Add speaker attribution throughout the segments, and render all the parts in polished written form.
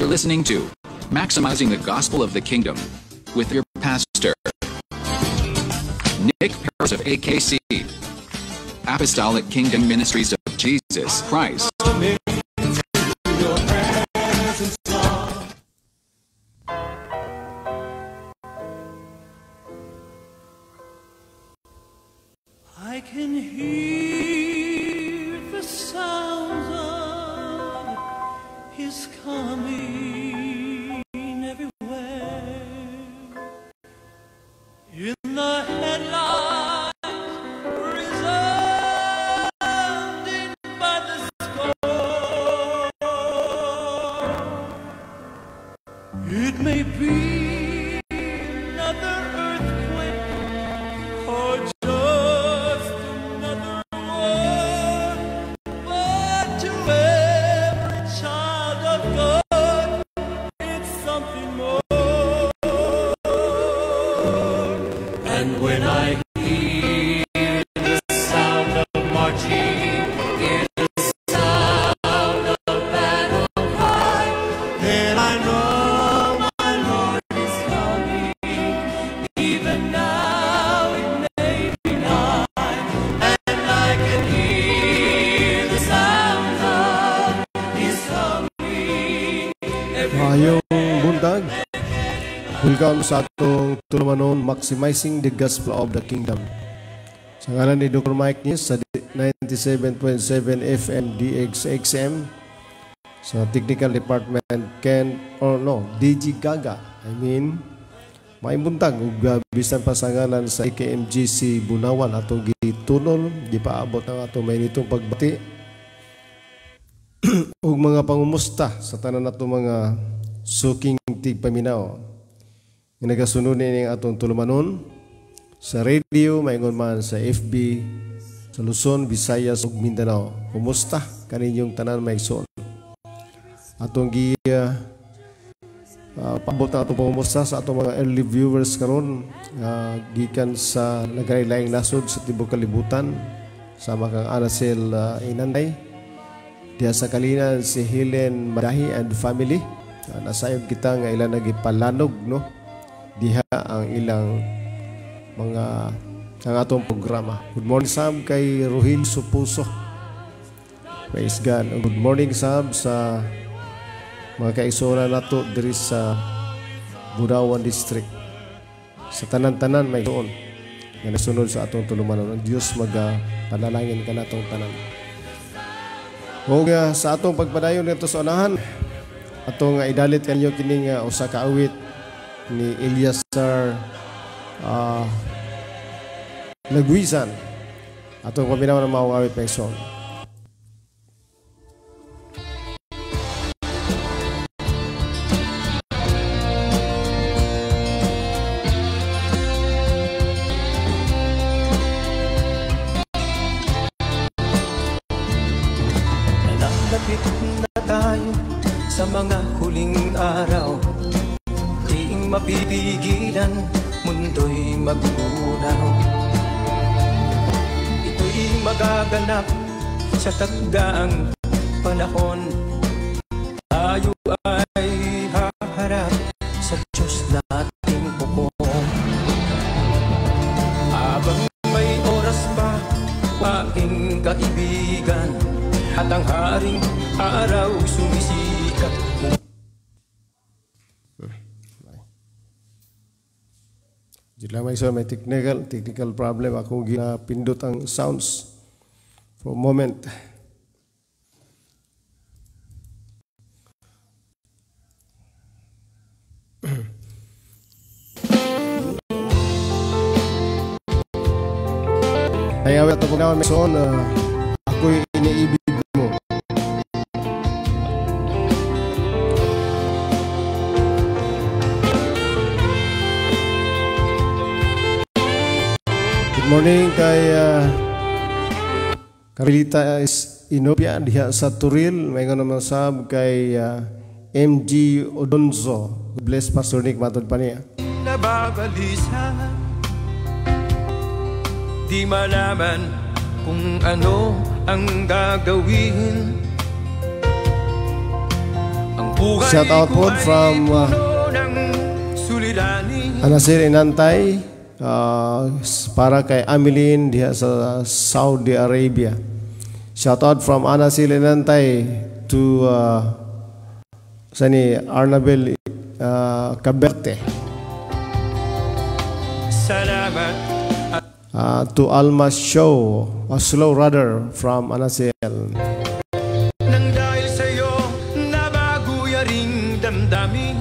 Speaker 1: listening to Maximizing the Gospel of the Kingdom with your pastor, Nick Paris of AKC, Apostolic Kingdom Ministries of Jesus Christ.
Speaker 2: I can hear the sounds of His coming everywhere. In the headlights, resounding by the score. It may be another earthquake or just another war, but to every child of God, it's something more. And when I hear the sound of marching, hear the sound of battle cry, then I know my Lord is coming. Even now it may be night, and I can hear the sound of His coming.
Speaker 3: Mayong buntag. Welcome sa atong tulumanon, Maximizing the Gospel of the Kingdom. Sa ngalan ni Dr. Mike Nies sa 97.7 FM DXXM, sa Technical Department DG Gaga. May buntag ug bisan pa sa ngalan sa IKMGC Bunawan atong gitunol, gipaabot ang atong mainitong pagbati ug mga pangumusta sa tanan nato mga suking tigpaminaw. Nagasunod ni atong tulumanon sa radio, maingon man sa FB, sa Luzon, Visayas ug Mindanao. Kumusta kaninyong tanan maigsoon? Atong paabot na atong pangumusta sa atong mga early viewers karon, gikan sa nagkailaing nasod sa tibuok kalibutan, sama kang Anacel Inanday, diya sa Kalinan si Helen Madahi and family. Nasayod kita nga ilang nagipalanog, no? Diha ang ilang mga ang atong programa. Good morning Sam kay Ruhil Supuso. Praise God. Good morning Sam sa mga kaigsoon nato diri sa Budawan District. Sa tanan-tanan may doon nga nasunod sa atong tulumanon. Ang Diyos panalangin ka natong tanan. O sa atong pagpadayon nito sa unahan, atong idalit kanyo kining usa ka awit ni Eliasar Lagwisan. Atong paminaw ng mga awit ng song.
Speaker 2: Nalalapit na tayo sa mga huling araw. Mapipigilan, mundo'y magunaw. Ito'y magaganap sa takdaang panahon. Tayo ay haharap sa Diyos nating hukom. Habang may oras pa, aking kaibigan, at ang haring araw sumisikat.
Speaker 3: Di lang may technical problem. Akong ginapindot ang sounds for a moment. Ay awit ito pagkawan may soon, ako'y iniibig mo. Good morning kay Carlita Inopia diha sa Turil. May nga naman sab kay MG Odonzo. Bless Pastor Nick matod pa niya.
Speaker 2: Nababalisa, di malaman kung ano ang gagawin. Ang
Speaker 3: Shout out po from Anasir Inantay para kay Ameline diha sa Saudi Arabia. Shout out from Anasir Inantay to Arnabel Caberte.
Speaker 2: Salamat.
Speaker 3: To Alma Show, Slow Rudder from Anasir.
Speaker 2: Nang dahil sa'yo, nabago yaring damdamin.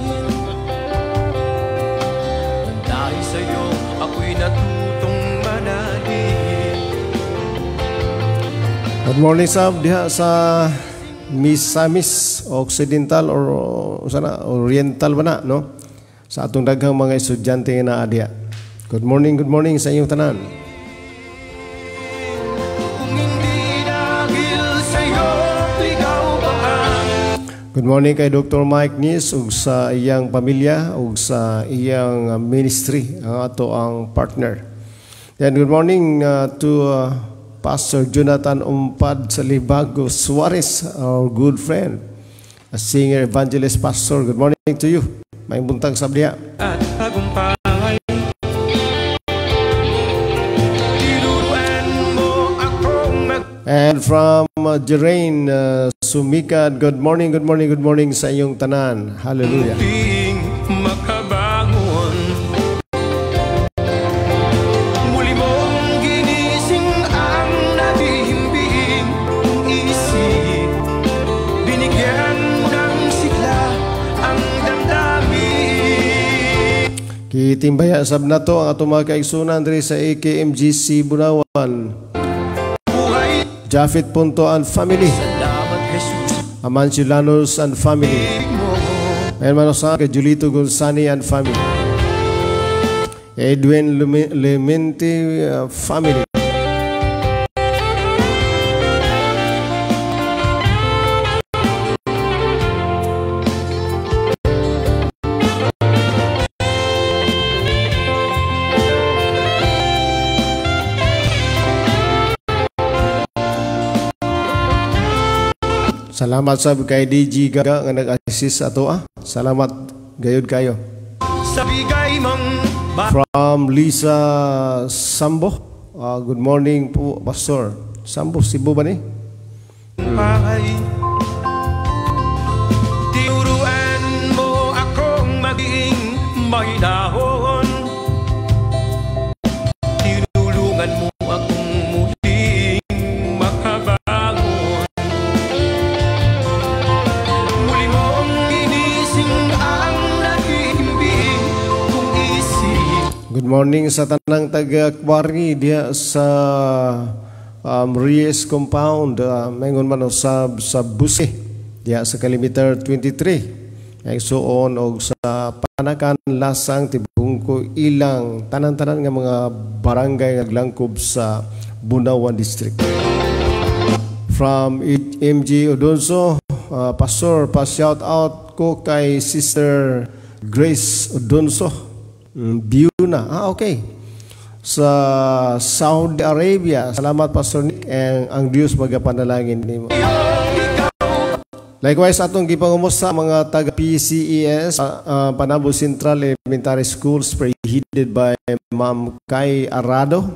Speaker 2: Nang dahil sa'yo, ako'y natutong manalin.
Speaker 3: Good morning sab diha sa Misamis Occidental or sana Oriental ba na, no? Sa atong daghang mga estudyante na adya. Good morning sa inyong tanan.
Speaker 2: Kung hindi dahil sa'yo, ikaw ba ang
Speaker 3: Good morning kay Dr. Mike Nis ug sa iyang pamilya ug sa iyang ministry ang ato ang partner. Then good morning to Pastor Jonathan Umpad Salibago Suarez, our good friend, a singer, evangelist, pastor. Good morning to you. May buntag sabdiya.
Speaker 2: at tagumpay. Tinuruan mo akong
Speaker 3: And from Jerain Sumikad, good morning sa iyong tanan. Hallelujah.
Speaker 2: magmuling makabangon. Muli mong ginising ang nabihimbing kong isip. Binigyan mo ng sigla ang damdamin.
Speaker 3: Kitimbaya sab nato ang atong mga kaigsunan diri sa AKMGC Bunawan.
Speaker 2: Buhay,
Speaker 3: Jafet Punto and family.
Speaker 2: salamat Jesus.
Speaker 3: Amanciolanos and family.
Speaker 2: Mo
Speaker 3: Ayan manosa kay Julito Gonzani and family. Edwin Lemente family. Salamat sa kay DG Gaga nga nag-assist ato Salamat gayud kayo.
Speaker 2: sa bigay mong
Speaker 3: From Lisa Sambo. Good morning po, Pastor. Sambo, Cebu ba ni?
Speaker 2: bahay. Tinuruan mo akong maging mahinahon. Tinulungan mo akong muling makabangon. Muli mong ginising ang nahihimbing kong isip.
Speaker 3: Good morning sa tanang taga-Kwari diya sa Reyes Compound. Mayroon man sa Busi diya sa Kilometer 23. Ay suon og sa Panakan, Lasang, Tibungko, Ilang, tanan-tanan nga mga barangay nga glangkob sa Bunawan District. From MG Odonso, Pastor, pa-shout out ko kay Sister Grace Odonso. Biuna. Okay. Sa Saudi Arabia. Salamat Pastor Nick. Ang Diyos magapanalangin nimo. Likewise, atong gipangumusta mga taga PCES, Panabo Central Elementary School, spearheaded by Ma'am Kai Arado,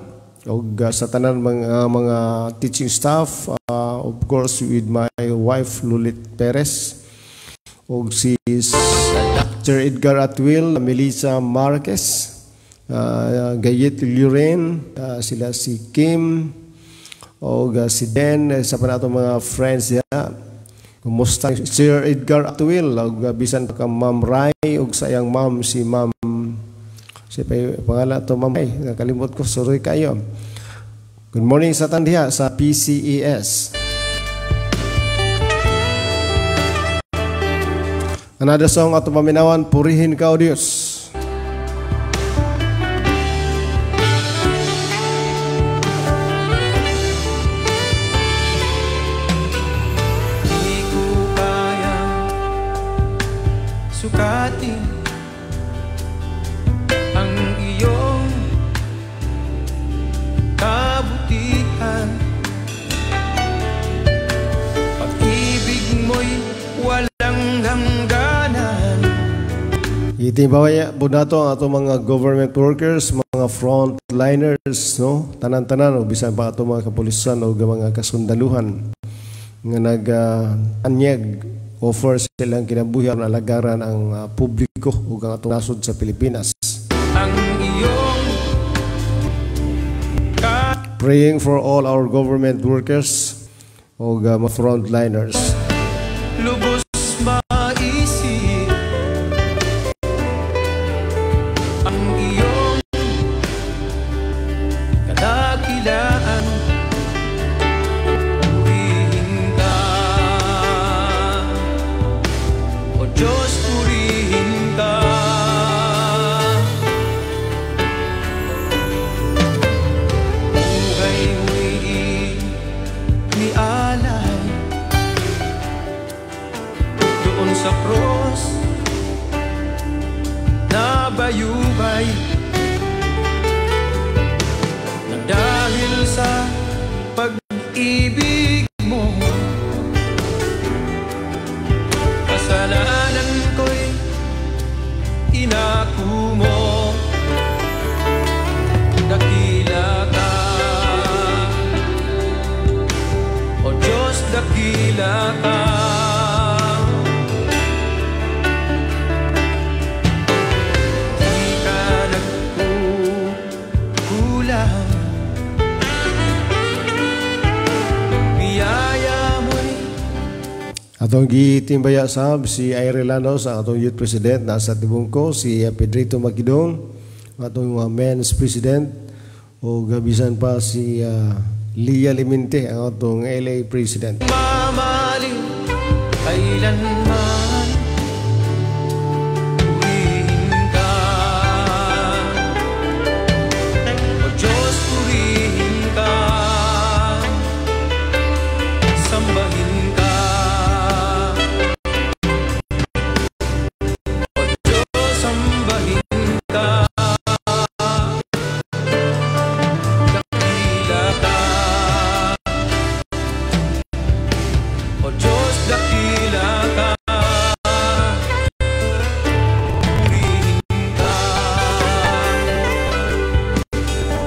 Speaker 3: o sa tanan mga teaching staff, of course with my wife Lulit Perez, o si Sir Edgar Atwil, Melissa Marquez, Gayet Luren, sila si Kim, o si Den, sa panatong mga friends niya. Kumusta Sir Edgar Atwil, bisan ka Ma'am Rai, ug sayang ma'am si Ma'am si pangalan to Ma'am Rai, nakalimot ko, sorry kayo. Good morning sa tandiha sa PCES. Another song ato paminawan, Purihin Ka o Diyos.
Speaker 2: Sukatin ang iyong kabutihan. Pag-ibig mo'y walang hanggan.
Speaker 3: Gitimbaya po nato ang ato mga government workers, mga frontliners, no? Tanan-tanan, o bisan pa ato mga kapulisan o mga kasundaluhan nga nag-anyag, offer silang kinabuhi na alagaran ang publiko o ang atong nasod sa Pilipinas.
Speaker 2: Ang iyong
Speaker 3: Praying for all our government workers o mga frontliners.
Speaker 2: lubos maisip, ang iyong kadakilaan, purihin ka, O Diyos, purihin ka. Buhay mo'y inialay doon sa cross na bayubay, na dahil sa pag-ibig mo, kasalanan ko'y inako mo. Dakila ka, O Diyos, dakila ka. Di ka nagkukulang, biyaya mo'y
Speaker 3: Atong gitimbaya sab si Aire Lanos, ang atong youth president nasa tibungko, si Pedrito Magidong, atong men's president, o gabisan pa si Lia Limente, ang atong LA president.
Speaker 2: mamaling kailanman. Purihin ka, O Diyos, purihin ka. Sambahin ka, O Diyos, sambahin ka. Dakila ka, O Diyos, dakila ka. Purihin ka,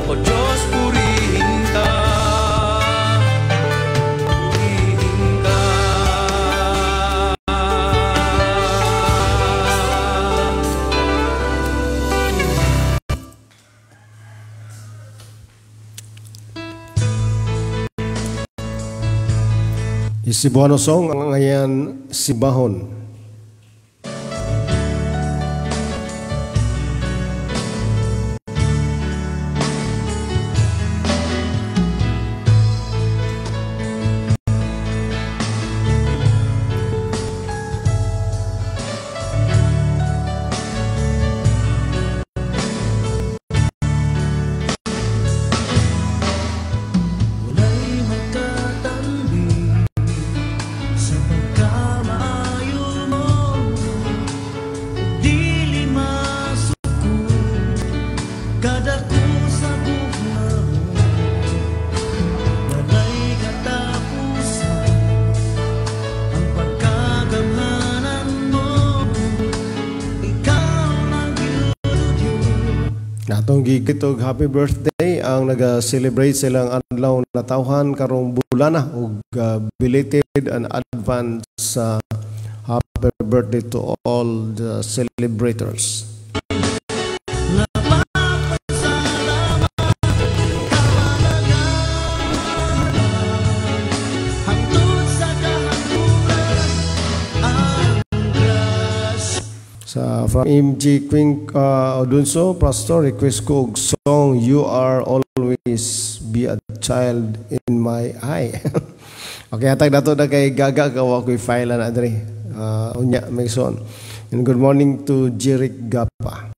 Speaker 2: O Diyos, purihin ka. Purihin ka.
Speaker 3: Isibuano song ang ngayon Sibahon.
Speaker 2: Wala'y magtatambi sa pagkamaayo mo, dili masuko, kadako sa gugma mo. Wala'y katapusan ang pagkagamhanan mo, ikaw ang Diyos.
Speaker 3: Natong gigit og happy birthday ang naga-celebrate silang adlaw na tawhan karong bulana ug belated and advance happy birthday to all the celebrators.
Speaker 2: Hangtod sa kahanguran ang grasya.
Speaker 3: From MG Queen Odunso, Pastor, request ko og song You Are Always Be a Child in My Eye. Okay, hatag nato na kay Gaga kawa ko'y file na adre. Unya, may son. And good morning to Jeric Gapa.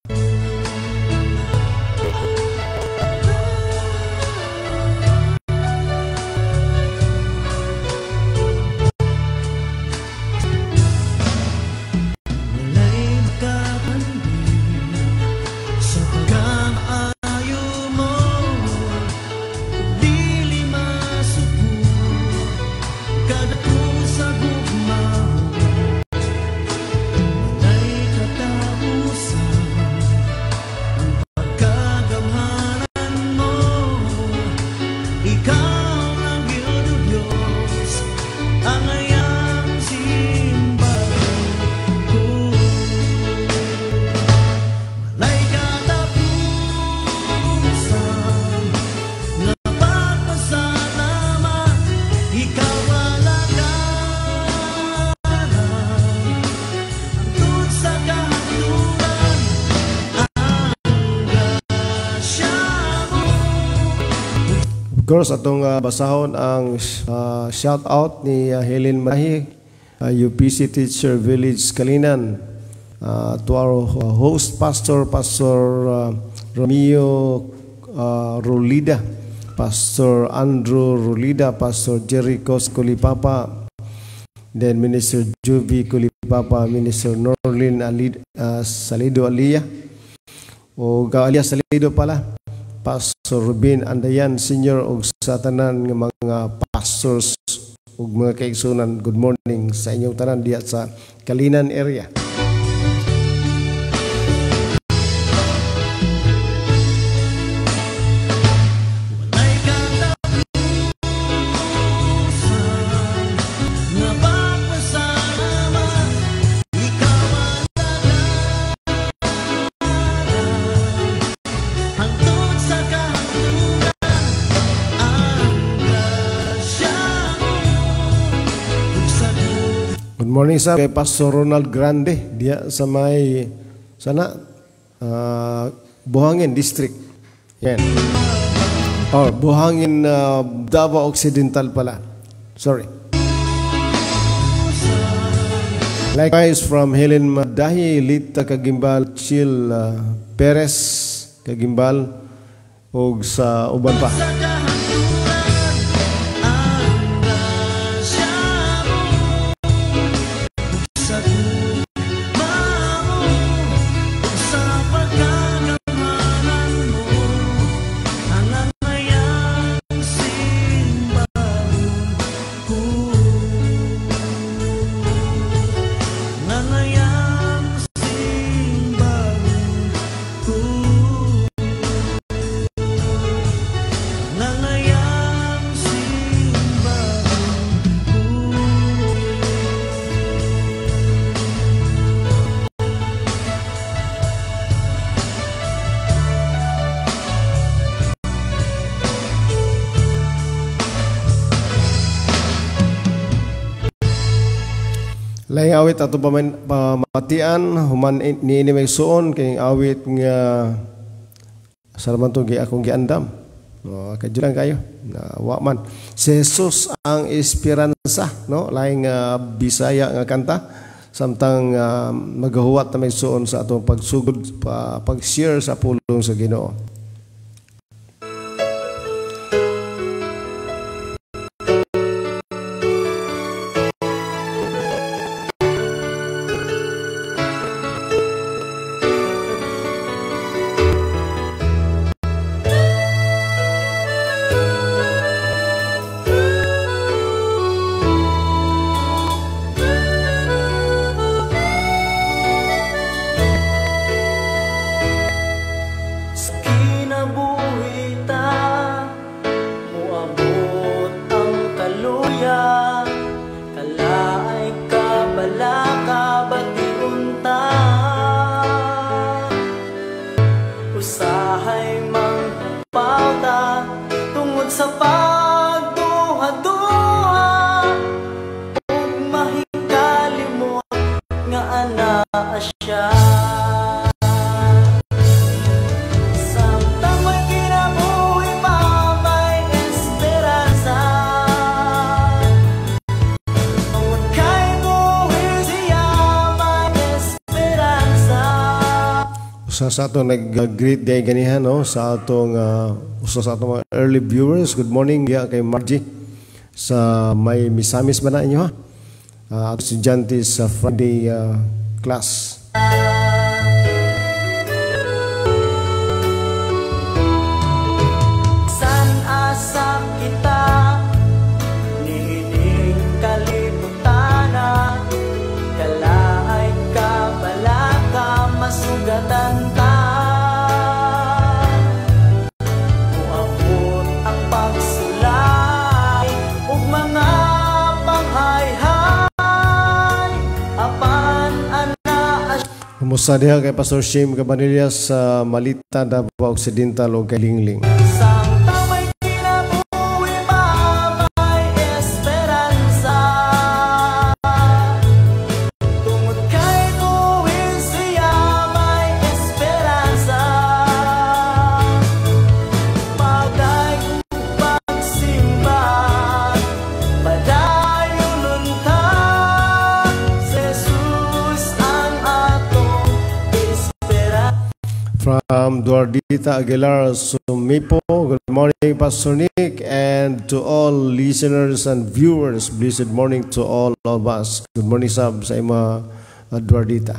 Speaker 2: Wala'y magkapanding sa pagkamaayo mo, dili masuko, kadako sa gugma mo. Wala'y katapusan
Speaker 3: course, atong basahon ang shout out ni Helen Mahi, UPC Teacher Village Kalinan, to our host Pastor Romeo Rolida, Pastor Andrew Rolida, Pastor Jericho Kulipapa, then Minister Juvi Kulipapa, Minister Norlin Salido Aliyah, o Aliyah Salido pala, Pastor Rubin Andayan Senior, o sa tanan ng mga pastors ug mga kaigsunan. Good morning sa inyong tanan diya sa Kalinan area. Good morning sa kay Pastor Ronald Grande diya sa may Buhangin District. Yan. Or Buhangin Davao Occidental pala. Sorry. Likewise from Helen Madahi, Lita Kagimbal, Chil Perez Kagimbal, ug sa uban pa. Laing awit ato pamatian human niini may suon kay awit nga salaman to gi akong giandam. Kadyo kayo na wa man. Si Jesus ang esperansa, no? Laing Bisaya nga kanta samtang magahuwat na may suon sa atong pagsugod pag-share sa pulong sa Ginoo. Sa atong nag-greet day ganihan, no? Sa atong usa sa atong mga early viewers, good morning ya kay Margie sa may Misamis ba na inyo, ha? At estudyante sa Friday class. Kumusta diha kay Pastor Shim Cabanilla sa Malita, Davao Occidental o kay Lingling. from Duardita Aguilar Sumipo. Good morning, Pastor Nick, and to all listeners and viewers. Blessed morning to all of us. Good morning, Sab, sa ima Duardita.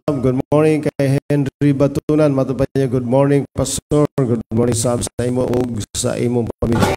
Speaker 3: Good morning kay Henry Batunan. Matupad niya, good morning, Pastor. Good morning, Sab, sa imo ug sa imong pamilya.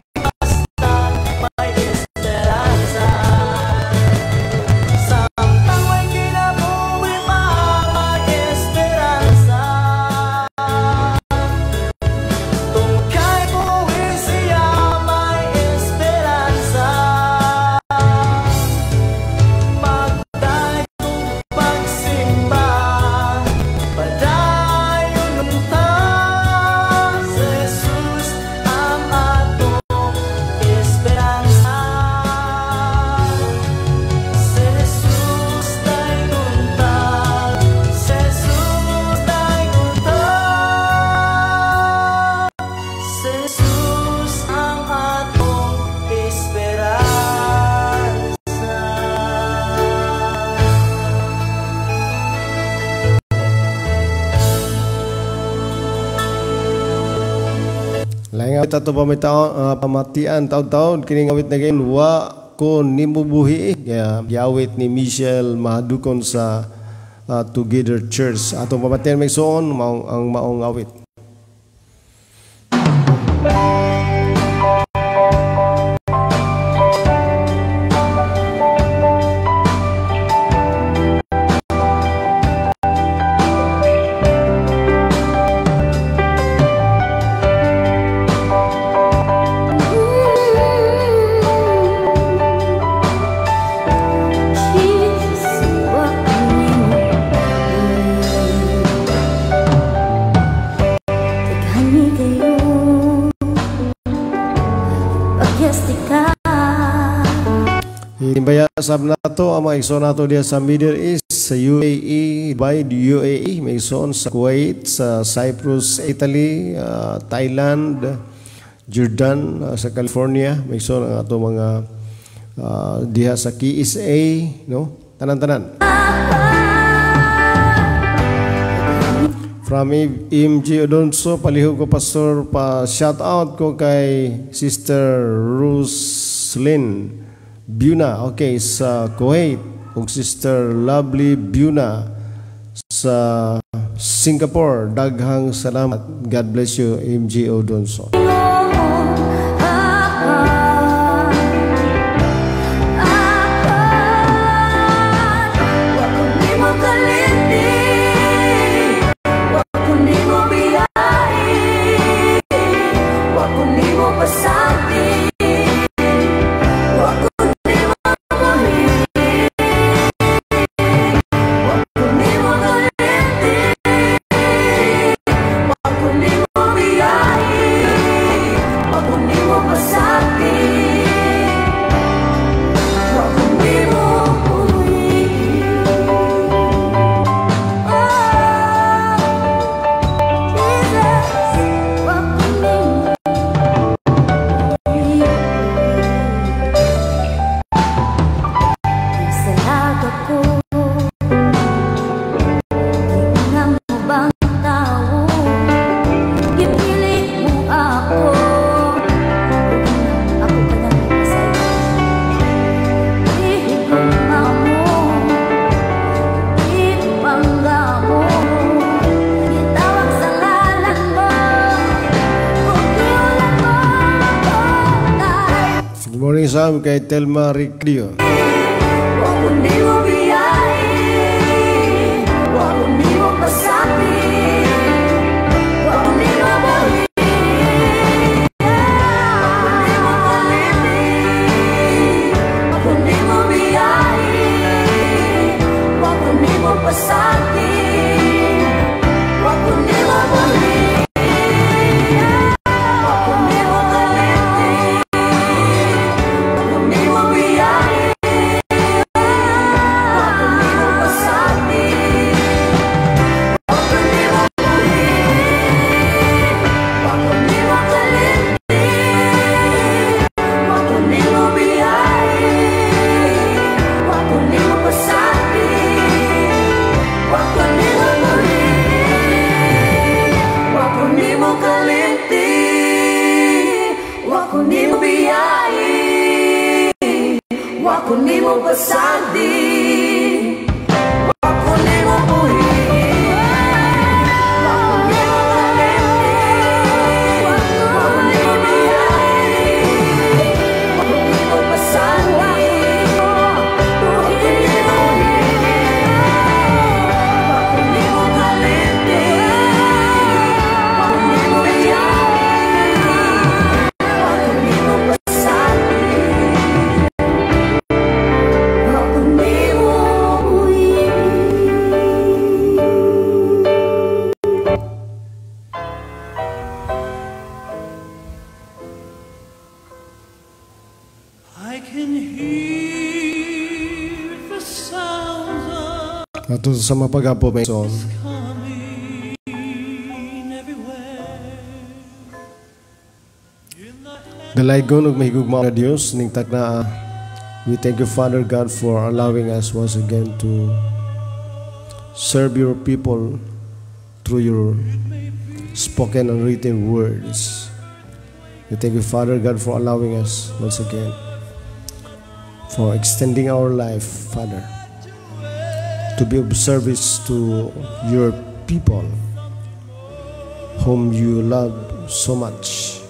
Speaker 3: Tato pamatian taon-taon kining awit na gayon wa ko nimubuhi yawit ni Michelle Mahadukon sa Together Church. Atong pamatian may soon ang maong awit. Himbaya sab nato ang mga igsoon nato diya sa Middle East, sa UAE, by the UAE, may igsoon sa Kuwait, sa Cyprus, Italy, Thailand, Jordan, sa California, may igsoon ang ato mga diha sa KSA, no? Tanan-tanan. From MG Odonso, palihog ko, Pastor, pa shout out ko kay Sister Roslyn Buna, okay, sa Kuwait, ug Sister Lovely Buna sa Singapore. Daghang salamat. God bless you, MG Odonso. Kay Telma Ricrio.
Speaker 2: I can hear the sounds of
Speaker 3: Ato sa mapagapo may son.
Speaker 2: coming everywhere. In the hand
Speaker 3: Dalaygon ug mahigugma na Dios ning takna. We thank you, Father God, for allowing us once again to serve your people through your spoken and written words. We thank you, Father God, for allowing us once again, for extending our life, Father, to be of service to your people whom you love so much.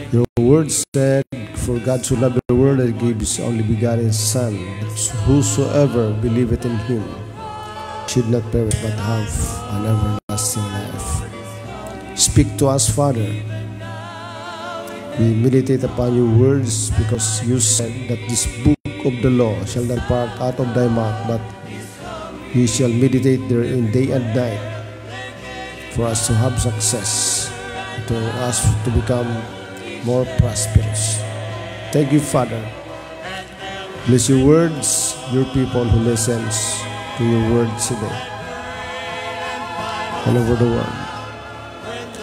Speaker 3: Your word said, for God so loved the world that he gave his only begotten Son, that whosoever believeth in him should not perish but have an everlasting life. Speak to us, Father. We meditate upon your words, because you said that this book of the law shall not depart out of thy mouth, but we shall meditate therein day and night, for us to have success, to us to become more prosperous. Thank you, Father. Bless your words, your people who listens to your words today, all over the world.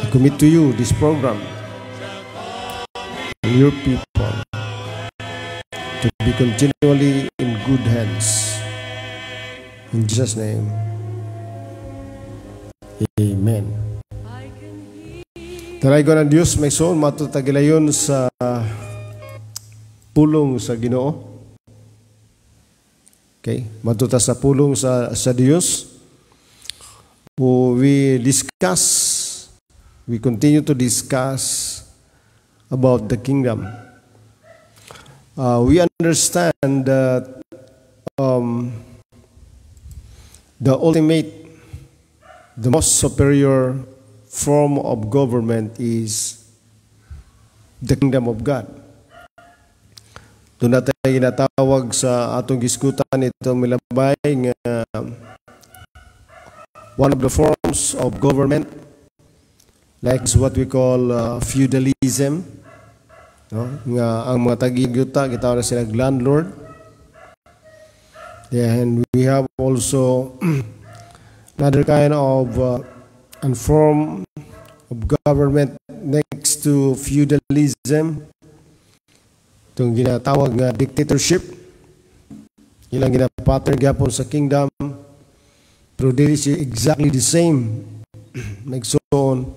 Speaker 3: I commit to you this program and your people to be continually in good hands. In Jesus' name, amen. Daraygon ang Diyos may soon matutagilayon sa pulong sa Ginoo. Okay, matuta sa pulong sa Diyos. We continue to discuss about the kingdom. We understand that the most superior form of government is the kingdom of God. Doon natin ginatawag sa atong giskutan itong milabay nga one of the forms of government, like what we call feudalism, no? Nga ang mga tag-iguta gitawag na sila landlord. And we have also another kind of form of government next to feudalism, itong ginatawag nga dictatorship. Ilang ginapattern gyapon sa kingdom, pero dili siya exactly the same. Nagsuon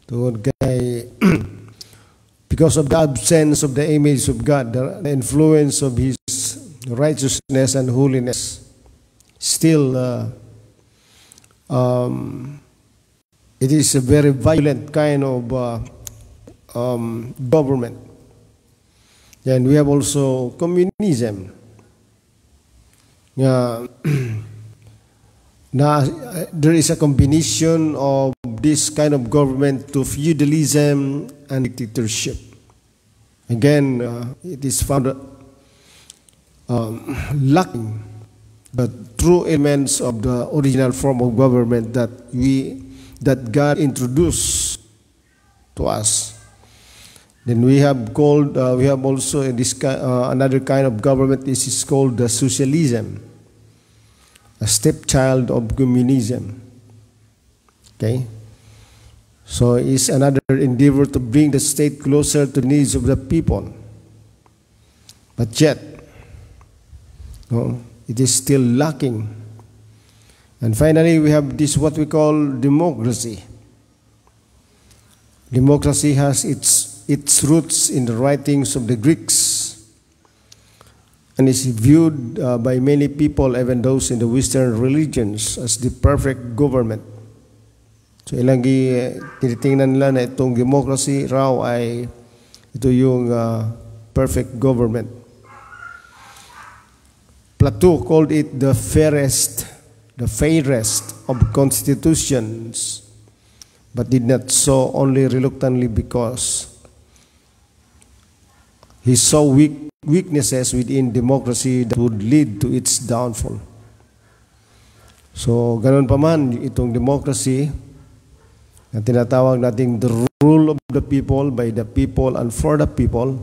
Speaker 3: tungod kay because of the absence of the image of God, the influence of His righteousness and holiness, still it is a very violent kind of government. And we have also communism. There is a combination of this kind of government to feudalism and dictatorship. Again, it is found lacking the true elements of the original form of government that God introduced to us. Then we have also another kind of government. This is called the socialism, a stepchild of communism. Okay, so it's another endeavor to bring the state closer to the needs of the people, but yet, it is still lacking. And finally, we have this what we call democracy. Democracy has its roots in the writings of the Greeks, and is viewed by many people, even those in the Western religions, as the perfect government. So ilang tinitingnan nila na itong democracy raw ay ito yung perfect government. Plato called it the fairest of constitutions, but did not so only reluctantly because he saw weaknesses within democracy that would lead to its downfall. So, ganun pa man, itong democracy na tinatawag nating the rule of the people, by the people, and for the people,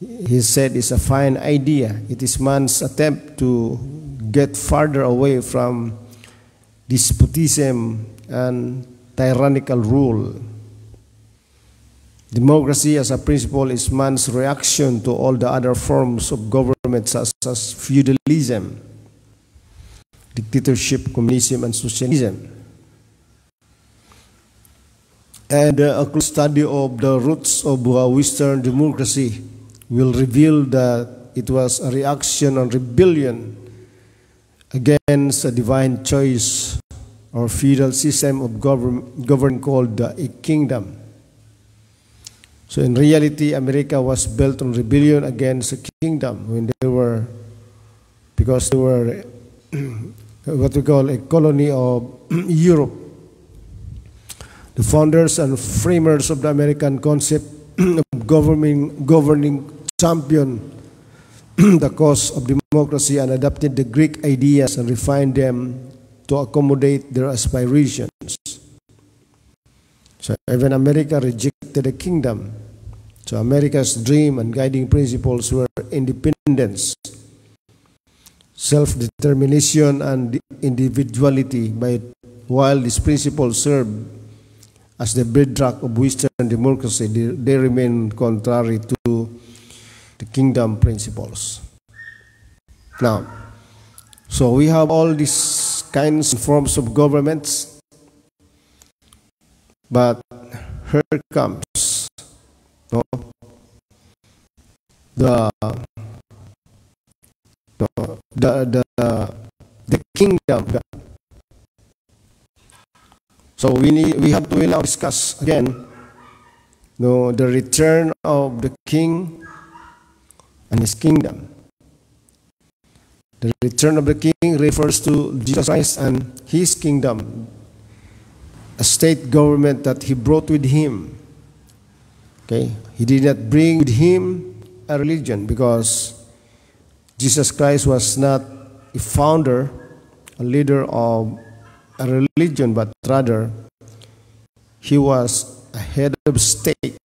Speaker 3: he said is a fine idea. It is man's attempt to get farther away from despotism and tyrannical rule. Democracy as a principle is man's reaction to all the other forms of government such as feudalism, dictatorship, communism, and socialism. And a close study of the roots of Western democracy will reveal that it was a reaction and rebellion against a divine choice or feudal system of government called a kingdom. So in reality, America was built on rebellion against a kingdom because they were what we call a colony of Europe. The founders and framers of the American concept of governing champion the cause of democracy and adapted the Greek ideas and refined them to accommodate their aspirations. So even America rejected the kingdom. So America's dream and guiding principles were independence, self-determination, and individuality, while these principles served as the bedrock of Western democracy, they remain contrary to the kingdom principles. Now, so we have all these kinds of forms of governments, but here comes the kingdom. So we have to now discuss again the return of the king and his kingdom. The return of the king refers to Jesus Christ and his kingdom, a state government that he brought with him. Okay, he did not bring with him a religion, because Jesus Christ was not a founder, a leader of a religion, but rather he was a head of state.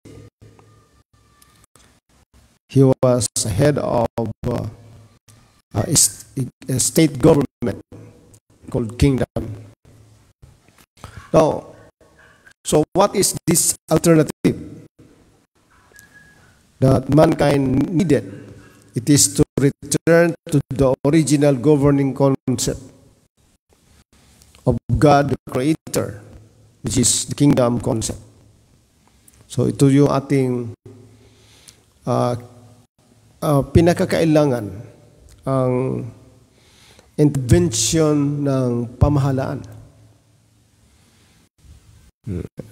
Speaker 3: He was a head of a state government called kingdom. Now, so what is this alternative that mankind needed? It is to return to the original governing concept of God the Creator, which is the kingdom concept. So ito yung ating pinakakailangan, ang intervention ng pamahalaan.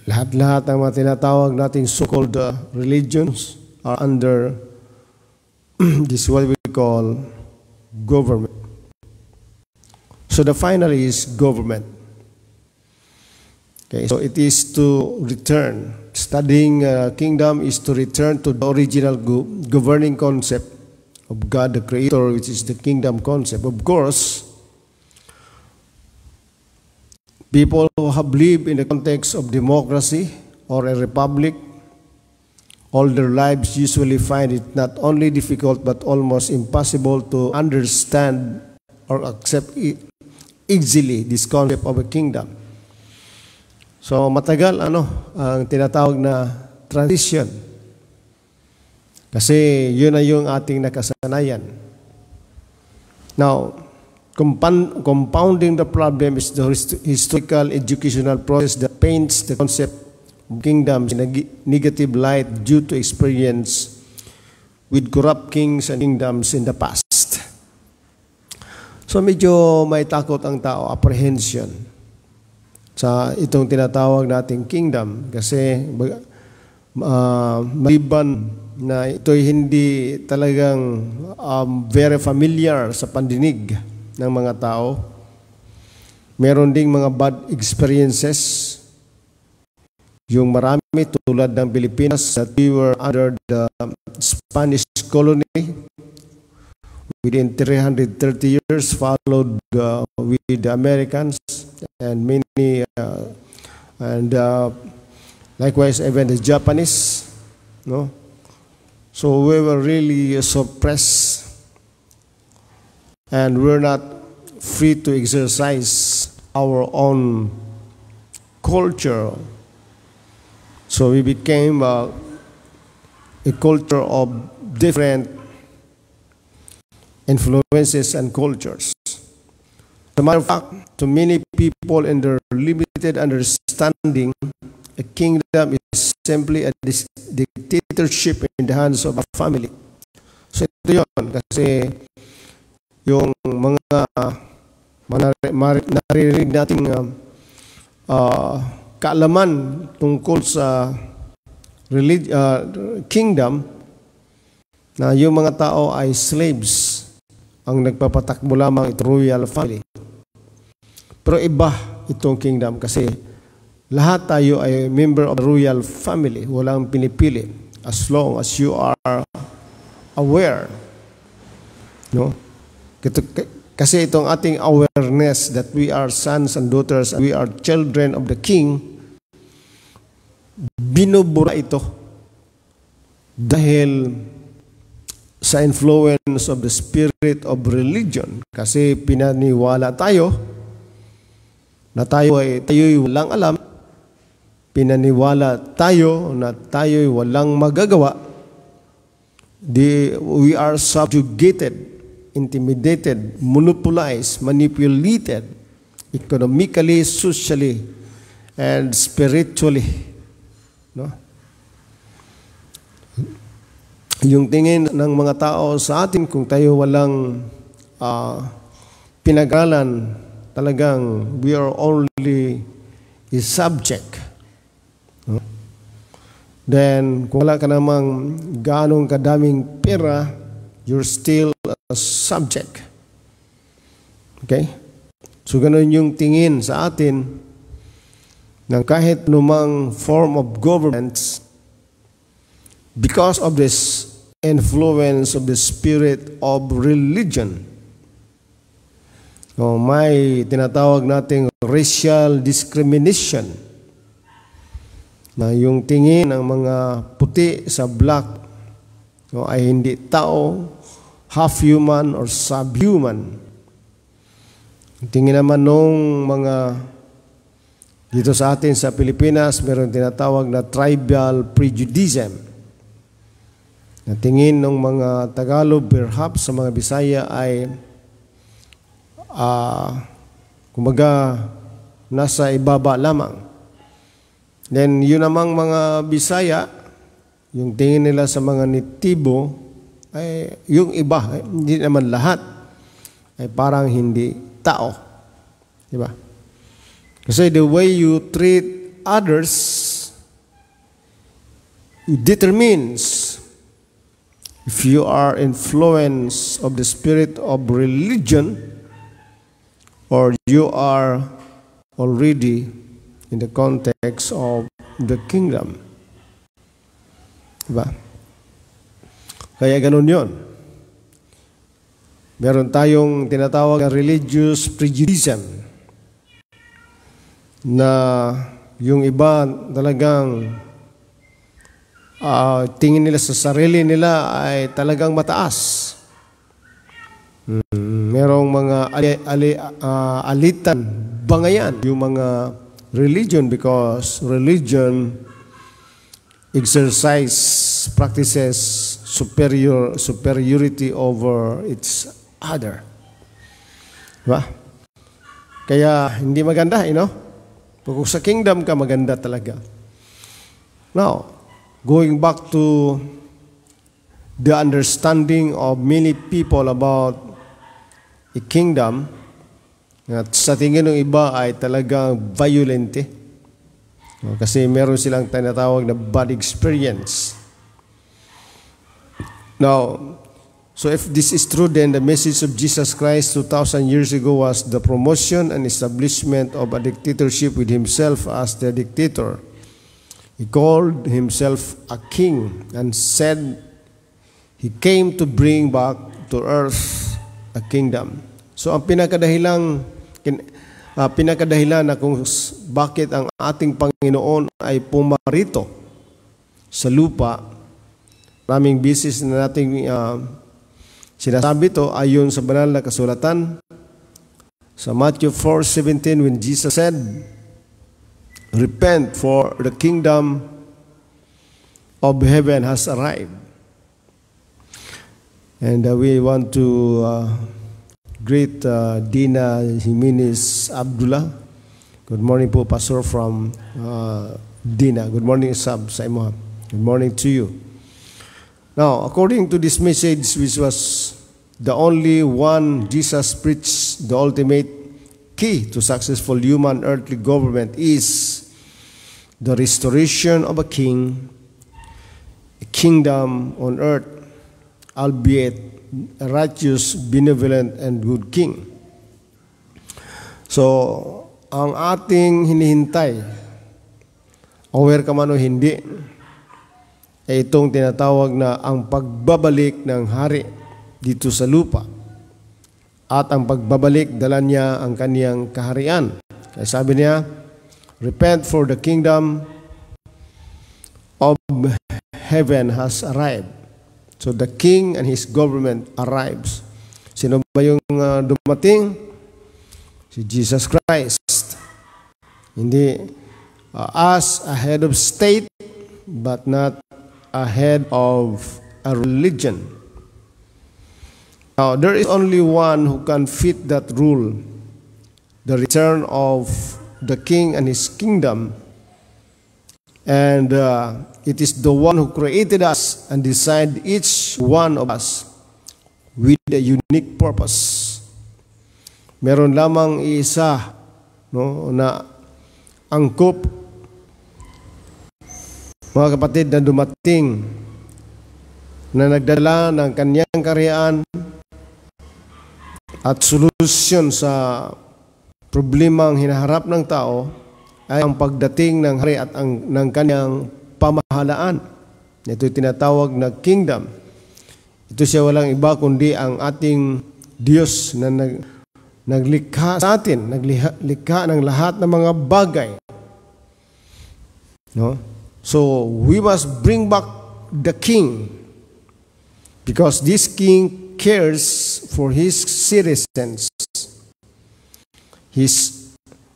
Speaker 3: Lahat-lahat ng mga tinatawag nating so-called religions are under this what we call government. So the final is government. Okay, so it is to return. Studying kingdom is to return to the original governing concept of God the Creator, which is the kingdom concept. Of course, people who have lived in the context of democracy or a republic all their lives usually find it not only difficult but almost impossible to understand or accept easily this concept of a kingdom. So matagal ang tinatawag na transition. Kasi yun na yung ating nakasanayan. Now, compounding the problem is the historical educational process that paints the concept of kingdoms in a negative light due to experience with corrupt kings and kingdoms in the past. So medyo may takot ang tao, apprehension sa itong tinatawag nating kingdom kasi maliban na ito'y hindi talagang very familiar sa pandinig ng mga tao. Meron ding mga bad experiences. Yung marami tulad ng Pilipinas that we were under the Spanish colony within 330 years, followed with the Americans and many likewise even the Japanese, no? So we were really suppressed and we're not free to exercise our own culture. So we became a culture of different influences and cultures. As a matter of fact, to many people in their limited understanding, a kingdom is simply a dictatorship in the hands of a family. So ito yun, kasi yung mga naririnig nating kaalaman tungkol sa kingdom, na yung mga tao ay slaves, ang nagpapatakbo lamang ito royal family. Pero iba itong kingdom kasi lahat tayo ay member of the royal family. Walang pinipili as long as you are aware. No? Kasi itong ating awareness that we are sons and daughters, we are children of the King, binubura ito dahil sa influence of the spirit of religion. Kasi pinaniwala tayo na tayo'y walang alam, pinaniwala tayo na tayo'y walang magagawa. We are subjugated, intimidated, monopolized, manipulated, economically, socially, and spiritually. No? Yung tingin ng mga tao sa atin, kung tayo walang pinag-aralan, talagang we are only a subject. No? Then, kung wala ka namang ganong kadaming pera, you're still a subject. Okay? So, ganun yung tingin sa atin ng kahit numang form of governance because of this influence of the spirit of religion. So, may tinatawag nating racial discrimination na yung tingin ng mga puti sa black ay hindi tao, half human or subhuman. Tingin naman nung mga dito sa atin sa Pilipinas, meron tinatawag na tribal prejudice. Na tingin ng mga Tagalog, perhaps sa mga Bisaya ay kumbaga nasa ibaba lamang. Then yun namang mga Bisaya, yung tingin nila sa mga Nitibo, ay yung iba, hindi naman lahat, ay parang hindi tao. Diba? Kasi the way you treat others determines if you are influenced of the spirit of religion or you are already in the context of the kingdom. Diba? Kaya ganun yun. Meron tayong tinatawag na religious prejudice na yung iba talagang tingin nila sa sarili nila ay talagang mataas. Merong mga alitan, bangayan, yung mga religion because religion practices superiority over its other. Diba? Kaya hindi maganda, Kung sa kingdom ka, maganda talaga. Now, going back to the understanding of many people about kingdom at sa tingin ng iba ay talagang violente. Kasi meron silang tinatawag na bad experience. Now, so if this is true, then the message of Jesus Christ 2,000 years ago was the promotion and establishment of a dictatorship with himself as the dictator. He called himself a king and said he came to bring back to earth a kingdom. So ang pinakadahilan na kung bakit ang ating Panginoon ay pumarito sa lupa, maraming bisis na nating sinasabi to ayon sa banal na kasulatan. Sa Matthew 4:17, when Jesus said, "Repent, for the kingdom of heaven has arrived." And we want to greet Dina Jimenez Abdullah. Good morning po, Pastor, from Dina. Good morning, Sab, sa imo. Good morning to you. Now, according to this message, which was the only one Jesus preached, the ultimate key to successful human earthly government is the restoration of a kingdom on earth, albeit a righteous, benevolent, and good king. So, ang ating hinihintay, aware ka man o hindi, ay itong tinatawag na ang pagbabalik ng hari dito sa lupa. At ang pagbabalik, dala niya ang kaniyang kaharian. Kaya sabi niya, "Repent, for the kingdom of heaven has arrived." So the king and his government arrives. Sino ba yung dumating? Si Jesus Christ. Hindi as a head of state, but not a head of a religion. Now, there is only one who can fit that rule, the return of the king and his kingdom. And it is the one who created us and designed each one of us with a unique purpose. Meron lamang isa, no, na angkop, mga kapatid, na dumating na nagdala ng kanyang kaharian at solusyon sa problemang hinaharap ng tao ay ang pagdating ng hari at ng kanyang pamahalaan. Ito tinatawag na kingdom. Ito siya walang iba kundi ang ating Diyos na naglikha sa atin, naglikha ng lahat ng mga bagay. No? So, we must bring back the king because this king cares for his citizens. His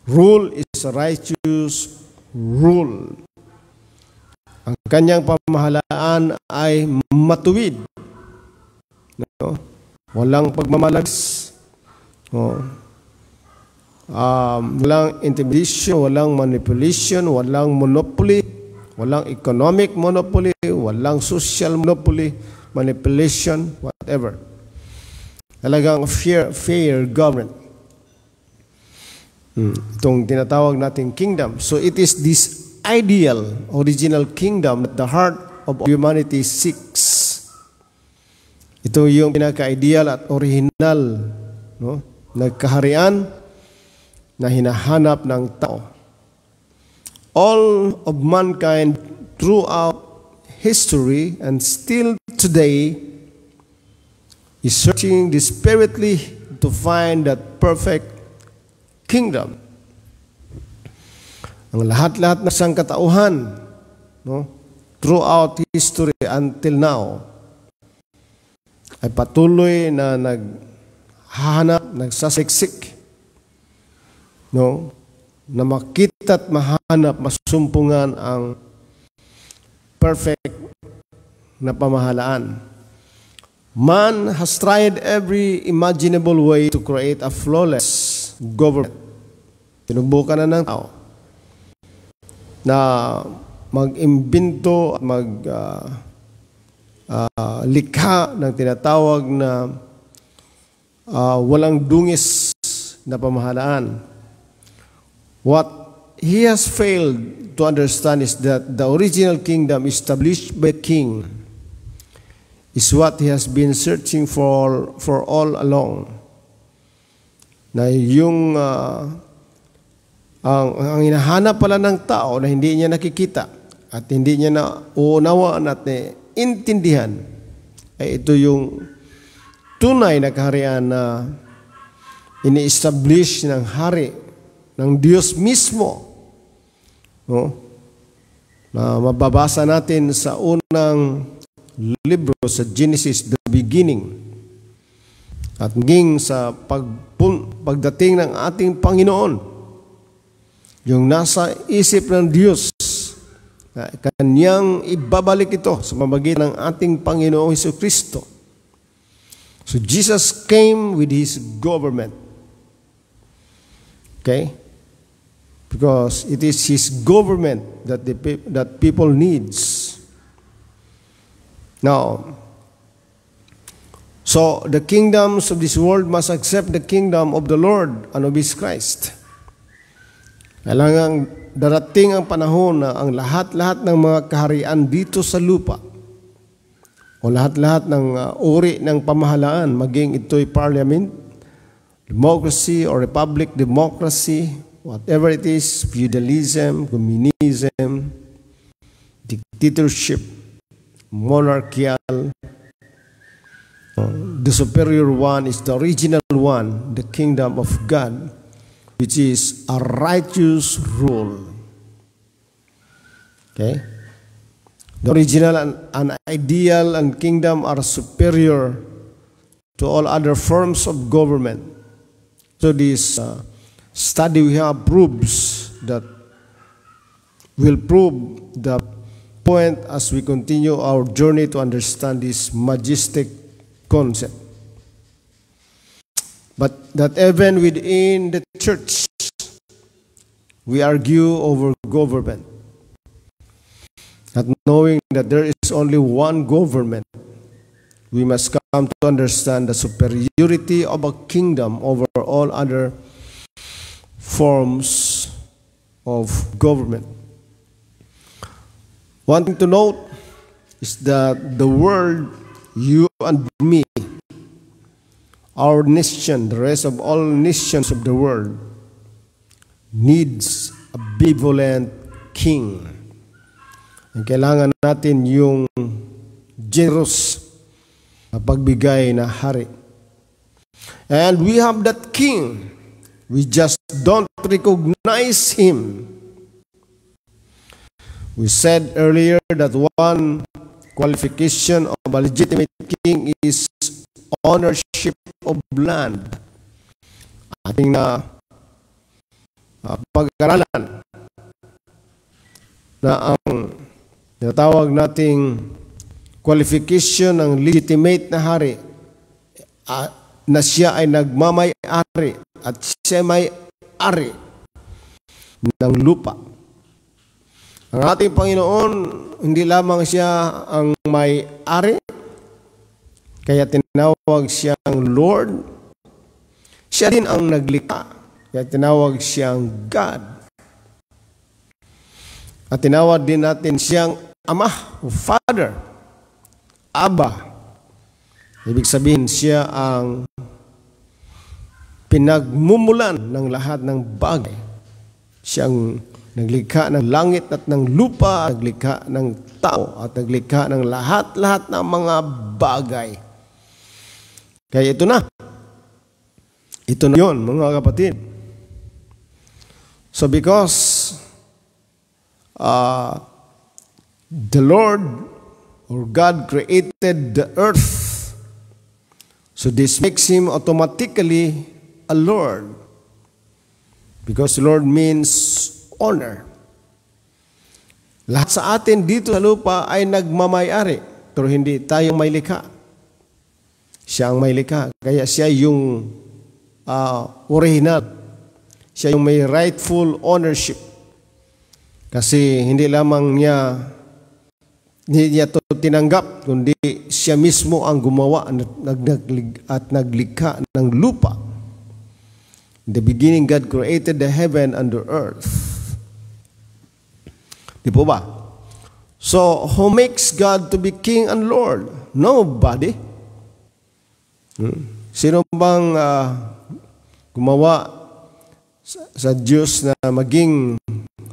Speaker 3: rule is a righteous rule. Ang kanyang pamahalaan ay matuwid. No? Walang pagmamalagis. Walang intimidation, walang manipulation, walang monopoly, walang economic monopoly, walang social monopoly, manipulation, whatever. Talagang fair government. Itong tinatawag nating kingdom. So it is this ideal, original kingdom that the heart of humanity seeks. Ito yung pinaka-ideal at original, no, nagkaharian na hinahanap ng tao. All of mankind throughout history and still today is searching desperately to find that perfect kingdom. Ang lahat-lahat ng sangkatauhan, no, throughout history until now, ay patuloy na naghahanap, nagsasiksik, no, na makita at mahanap, masumpungan ang perfect na pamahalaan. Man has tried every imaginable way to create a flawless government. Sinubukan na ng tao na mag-imbento at likha ng tinatawag na walang dungis na pamahalaan. What he has failed to understand is that the original kingdom established by king is what he has been searching for all along. Na yung ang hinahanap pala ng tao na hindi niya nakikita at hindi niya na uunawaan at intindihan ay ito yung tunay na kaharian na ini-establish ng hari ng Diyos mismo. No? Na mababasa natin sa unang libro sa Genesis, the beginning. At maging sa pagdating ng ating Panginoon, yung nasa isip ng Diyos, na kanyang ibabalik ito sa pamamagitan ng ating Panginoong Jesucristo. So Jesus came with His government. Okay? Because it is His government that people needs. Now, so the kingdoms of this world must accept the kingdom of the Lord and of His Christ. Kailangan darating ang panahon na ang lahat-lahat ng mga kaharian dito sa lupa o lahat-lahat ng uri ng pamahalaan, maging ito'y parliament, democracy or republic democracy, whatever it is, feudalism, communism, dictatorship, monarchical, the superior one is the original one, the kingdom of God, which is a righteous rule. Okay? The original and ideal and kingdom are superior to all other forms of government. So this study we have proves that will prove the point as we continue our journey to understand this majestic concept. But that even within the church, we argue over government. Not knowing that there is only one government, we must come to understand the superiority of a kingdom over all other forms of government. One thing to note is that the world, you and me, our nation, the rest of all nations of the world, needs a benevolent king. Ang kailangan natin yung generous na pagbigay na hari. And we have that king. We just don't recognize him. We said earlier that one qualification of a legitimate king is ownership of land. Ating na pag-aralan na ang tinatawag nating qualification ng legitimate na hari na siya ay nagmamay-ari at siya may-ari ng lupa. Ang ating Panginoon, hindi lamang siya ang may-ari, kaya tinawag siyang Lord. Siya din ang naglikha, kaya tinawag siyang God. At tinawag din natin siyang Ama o Father, Abba. Ibig sabihin siya ang pinagmumulan ng lahat ng bagay. Siyang naglikha ng langit at ng lupa, naglikha ng tao at naglikha ng lahat-lahat ng mga bagay. Kaya ito na. Ito na yun, mga kapatid. So because the Lord or God created the earth, so this makes him automatically a Lord. Because Lord means honor. Lahat sa atin dito sa lupa ay nagmamay-ari, pero hindi tayong may likha. Siya ang may likha. Kaya siya yung original. Siya yung may rightful ownership. Kasi hindi lamang niya Hindi niya to tinanggap, kundi siya mismo ang gumawa at naglikha ng lupa. In the beginning, God created the heaven and the earth. Di po ba? So, who makes God to be King and Lord? Nobody. Sino bang gumawa sa Diyos na maging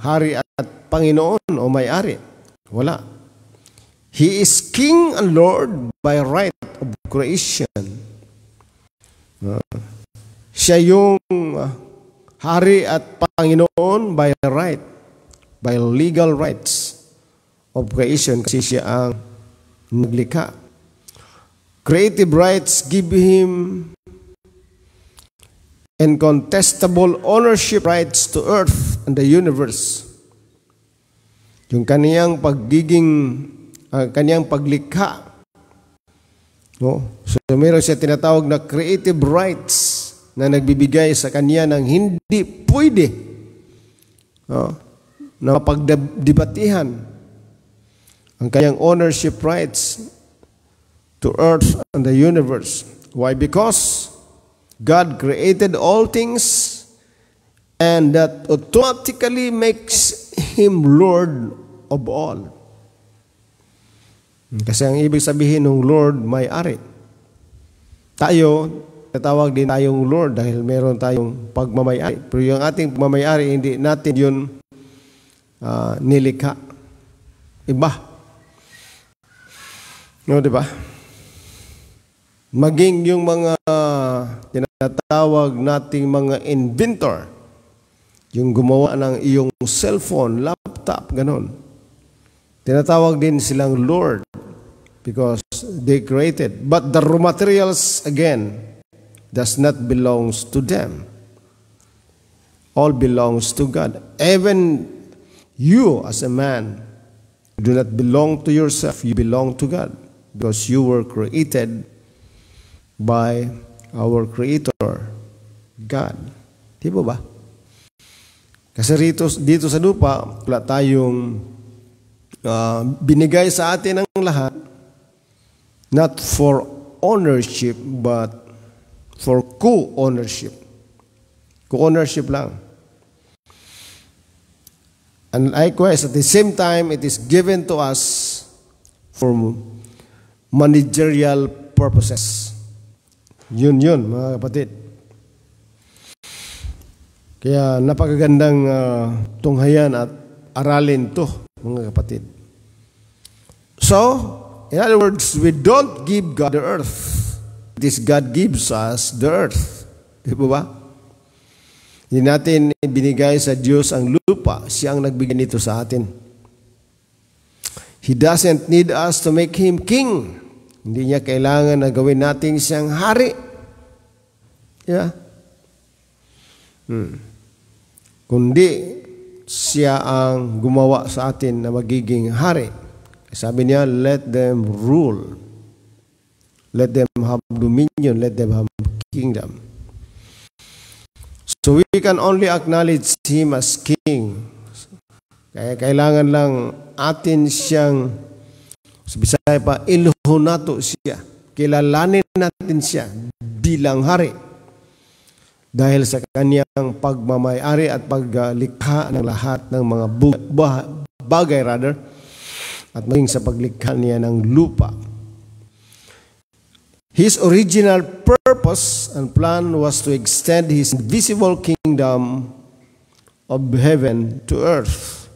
Speaker 3: hari at Panginoon o may-ari? Wala. He is King and Lord by right of creation. Siya yung hari at Panginoon by right, by legal rights of creation kasi siya ang naglikha. Creative rights give him incontestable ownership rights to earth and the universe. Yung kaniyang kaniyang paglikha. No? So meron siya tinatawag na creative rights na nagbibigay sa kanya ng hindi pwede na pagdebatihan ang kanyang ownership rights to earth and the universe. Why? Because God created all things and that automatically makes Him Lord of all. Kasi ang ibig sabihin ng Lord, may-ari. Tayo, natawag din tayong Lord dahil meron tayong pagmamay-ari. Pero yung ating pagmamay-ari, hindi natin yun nilikha. Iba. No, di ba? Maging yung mga tinatawag nating mga inventor, yung gumawa ng iyong cellphone, laptop, ganon. Tinatawag din silang Lord because they created. But the raw materials, again, does not belongs to them. All belongs to God. Even you as a man do not belong to yourself. You belong to God because you were created by our Creator, God. Di ba? Kasi dito sa lupa, wala tayong binigay sa atin ang lahat, not for ownership, but for co-ownership. Co-ownership lang. And likewise, at the same time, it is given to us for managerial purposes. Yun, mga kapatid. Kaya napakagandang tunghayan at aralin to, mga kapatid. So, in other words, we don't give God the earth. It is God gives us the earth. Di ba? Hindi natin binigay sa Diyos ang lupa. Siya ang nagbigay nito sa atin. He doesn't need us to make Him king. Hindi niya kailangan na gawin natin siyang hari. Yeah. Kundi siya ang gumawa sa atin na magiging hari. Sabi niya, let them rule. Let them have dominion. Let them have kingdom. So we can only acknowledge Him as King. Kaya kailangan lang atin siyang, sa Bisaya pa, iluhon nato siya. Kilalanin natin siya bilang hari. Dahil sa kanyang pagmamay-ari at paglikha ng lahat ng mga bagay at maging sa paglikha niya ng lupa. His original purpose and plan was to extend His invisible kingdom of heaven to earth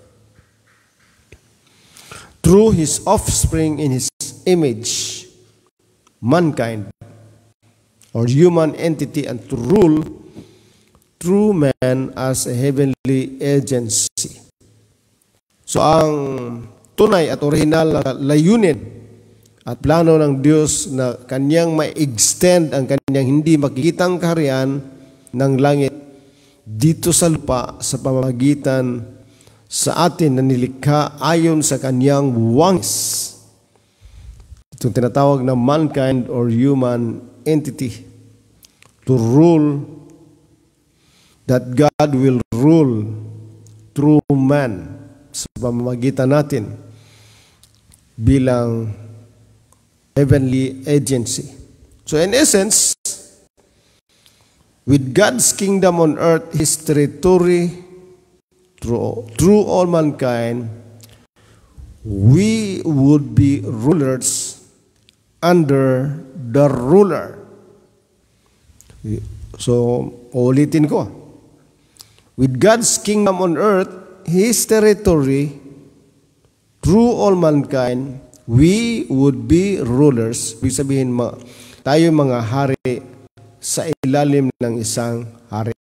Speaker 3: through His offspring in His image, mankind, or human entity, and to rule through man as a heavenly agency. So ang tunay at original na layunin at plano ng Diyos na kanyang ma-extend ang kanyang hindi makikitang kaharian ng langit dito sa lupa sa pamamagitan sa atin na nilikha ayon sa kanyang wangis. Itong tinatawag na mankind or human entity to rule, that God will rule through man sa pamamagitan natin. bilang heavenly agency. So in essence, with God's kingdom on earth, His territory through all mankind, we would be rulers under the ruler. So, ulitin ko. With God's kingdom on earth, His territory, through all mankind, we would be rulers. Ibig sabihin, tayo mga hari sa ilalim ng isang hari.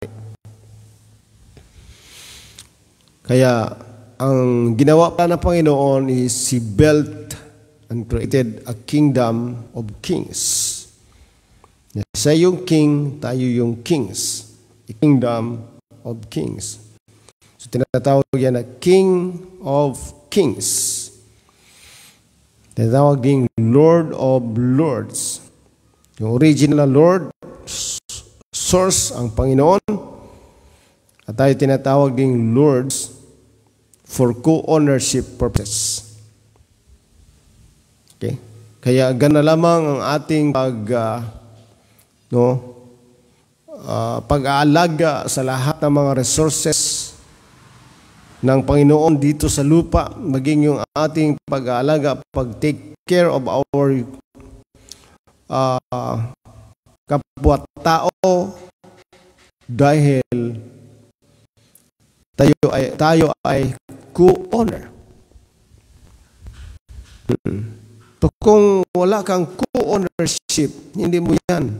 Speaker 3: Kaya, ang ginawa pa ng Panginoon is He built and created a kingdom of kings. Siya yung king, tayo yung kings. A kingdom of kings. So, tinatawag yan na King of Kings. Tinatawag din Lord of Lords. Yung original Lord, source ang Panginoon. At tayo tinatawag din Lords for co-ownership purposes. Okay? Kaya gana lamang ang ating pag-aalaga sa lahat ng mga resources ng Panginoon dito sa lupa, maging yung ating pag-aalaga, pag-take care of our kapwa-tao, dahil tayo ay co-owner. So kung wala kang co-ownership, hindi mo yan.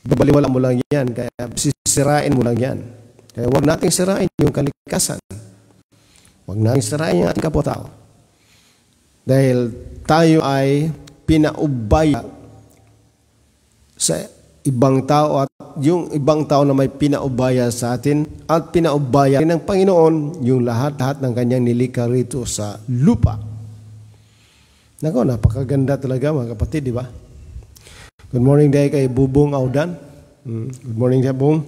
Speaker 3: Babaliwala mo lang yan. Kaya sisirain mo lang yan. Kaya huwag nating sirain yung kalikasan. Huwag nating sirain yung ating kapwa-tao. Dahil tayo ay pinaubaya sa ibang tao, at yung ibang tao na may pinaubaya sa atin at pinaubaya rin ng Panginoon yung lahat-lahat ng kanyang nilikha rito sa lupa. Nako, napakaganda talaga mga kapatid, di ba? Good morning dahil kay Bubong Audan. Good morning dahil Bung.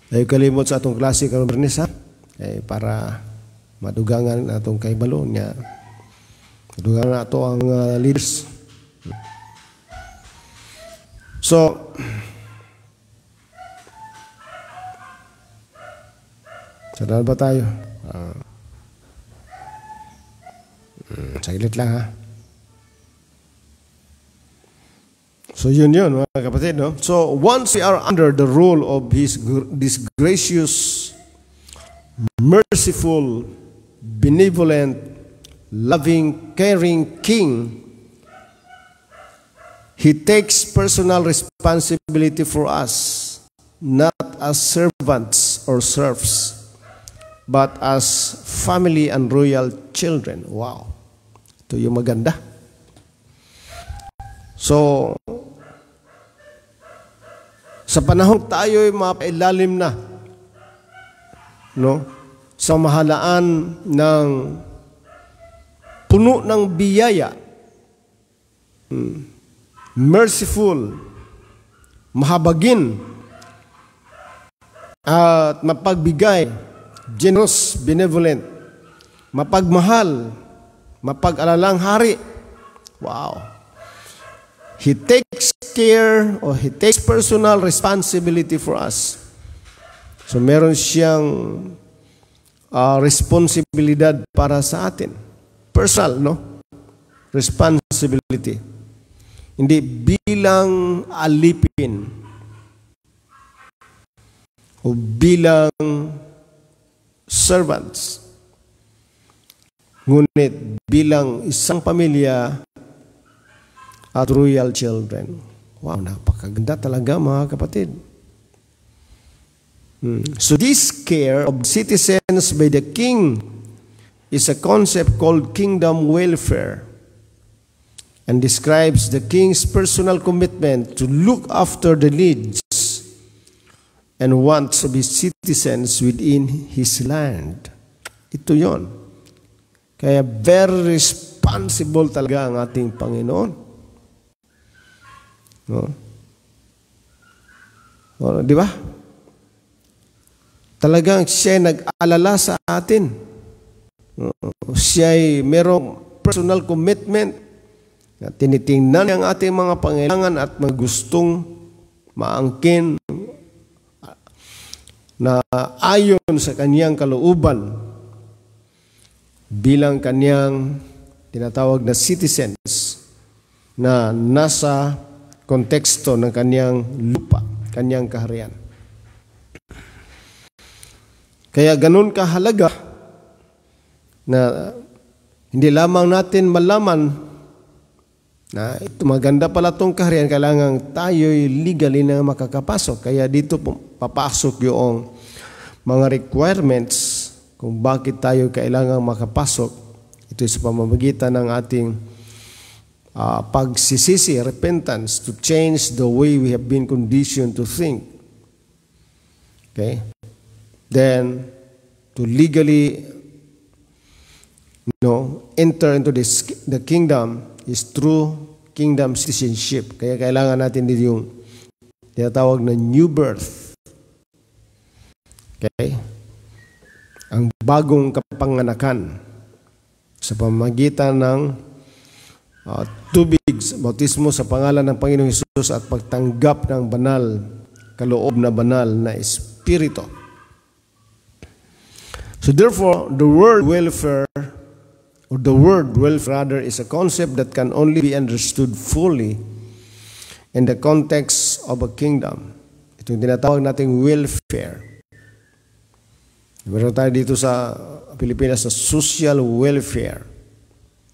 Speaker 3: Dahil kalimot sa atong klase karon Bernes, ha? Para madugangan atong kay Balo niya. Madugangan nato ang leaders. So, saan ba tayo? Saglit lang, ha? So, yun, mga kapatid, no? So, once we are under the rule of this gracious, merciful, benevolent, loving, caring King, He takes personal responsibility for us, not as servants or serfs, but as family and royal children. Wow. Ito yung maganda. So, sa panahon tayo ay mapailalim na, no? Sa mahalaan ng puno ng biyaya, merciful, mahabagin, at mapagbigay, generous, benevolent, mapagmahal, mapag-alalang hari. Wow. He takes care, or He takes personal responsibility for us. So meron siyang responsibilidad para sa atin. Personal, no? Responsibility. Hindi bilang alipin o bilang servants, ngunit bilang isang pamilya at royal children. Wow, napakaganda talaga mga kapatid. So this care of citizens by the king is a concept called kingdom welfare, and describes the king's personal commitment to look after the needs and wants of his citizens within his land. Ito yon. Kaya very responsible talaga ang ating Panginoon. No? O, di ba? Talagang siya nag-alala sa atin. Siya ay merong personal commitment na tinitingnan ang ating mga pangailangan at mga gustong maangkin na ayon sa kaniyang kalooban bilang kaniyang tinatawag na citizens na nasa konteksto ng kaniyang lupa, kaniyang kaharian. Kaya ganun kahalaga na hindi lamang natin malaman na ito maganda pala itong kaharian, kailangan tayo'y legally na makakapasok. Kaya dito papasok yung mga requirements kung bakit tayo kailangan makapasok. Ito sa pamamagitan ng ating pagsisisi, repentance, to change the way we have been conditioned to think. Okay? Then, to legally enter into the kingdom is through kingdom citizenship. Kaya kailangan natin din yung tinatawag na new birth. Okay? Ang bagong kapanganakan sa pamamagitan ng tubig, bautismo sa pangalan ng Panginoong Hesus at pagtanggap ng banal, kaloob na banal na Espiritu. So therefore, the word welfare rather is a concept that can only be understood fully in the context of a kingdom. Ito yung tinatawag nating welfare. Meron tayo dito sa Pilipinas sa social welfare.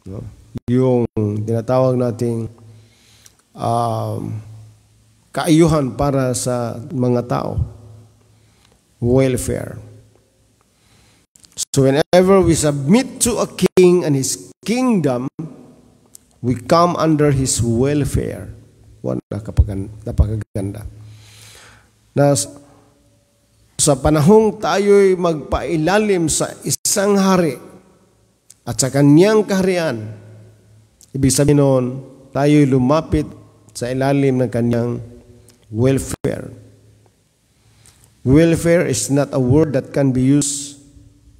Speaker 3: No? Yung tinatawag nating kaayuhan para sa mga tao. Welfare. So whenever we submit to a king and his kingdom, we come under his welfare. Napakaganda. Na sa panahong tayo'y magpailalim sa isang hari at sa kanyang kaharian, ibig sabihin noon, tayo'y lumapit sa ilalim ng kanyang welfare. Welfare is not a word that can be used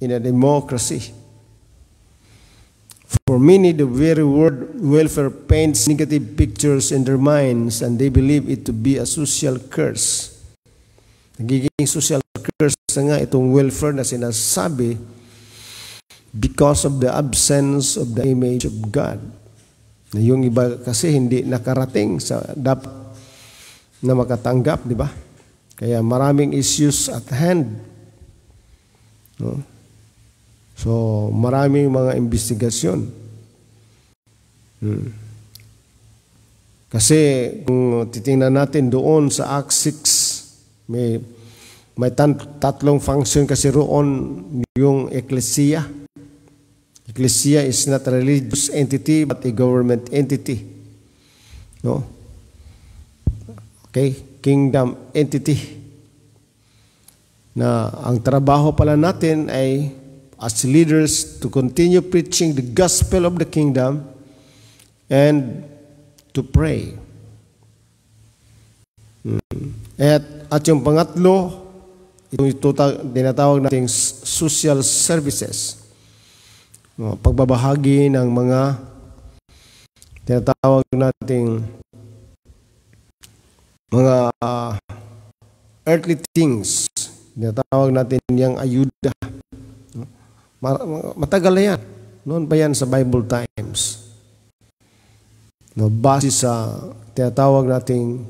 Speaker 3: in a democracy. For many, the very word welfare paints negative pictures in their minds and they believe it to be a social curse. Nagiging social curse na nga itong welfare na sinasabi because of the absence of the image of God. Na yung iba kasi hindi nakarating sa dapat na makatanggap, di ba? Kaya maraming issues at hand. No? So, maraming mga investigasyon. Kasi kung titingnan natin doon sa Acts 6, may tatlong function kasi roon yung ecclesia. Ecclesia is not a religious entity but a government entity. No? Okay? Kingdom entity. Na ang trabaho pala natin ay as leaders to continue preaching the gospel of the kingdom and to pray. At yung pangatlo, itong tinatawag nating social services. Pagbabahagi ng mga tinatawag nating mga earthly things. Tinatawag natin yung ayuda. Matagal na yan. Noon pa yan sa Bible times. No, base sa tinatawag nating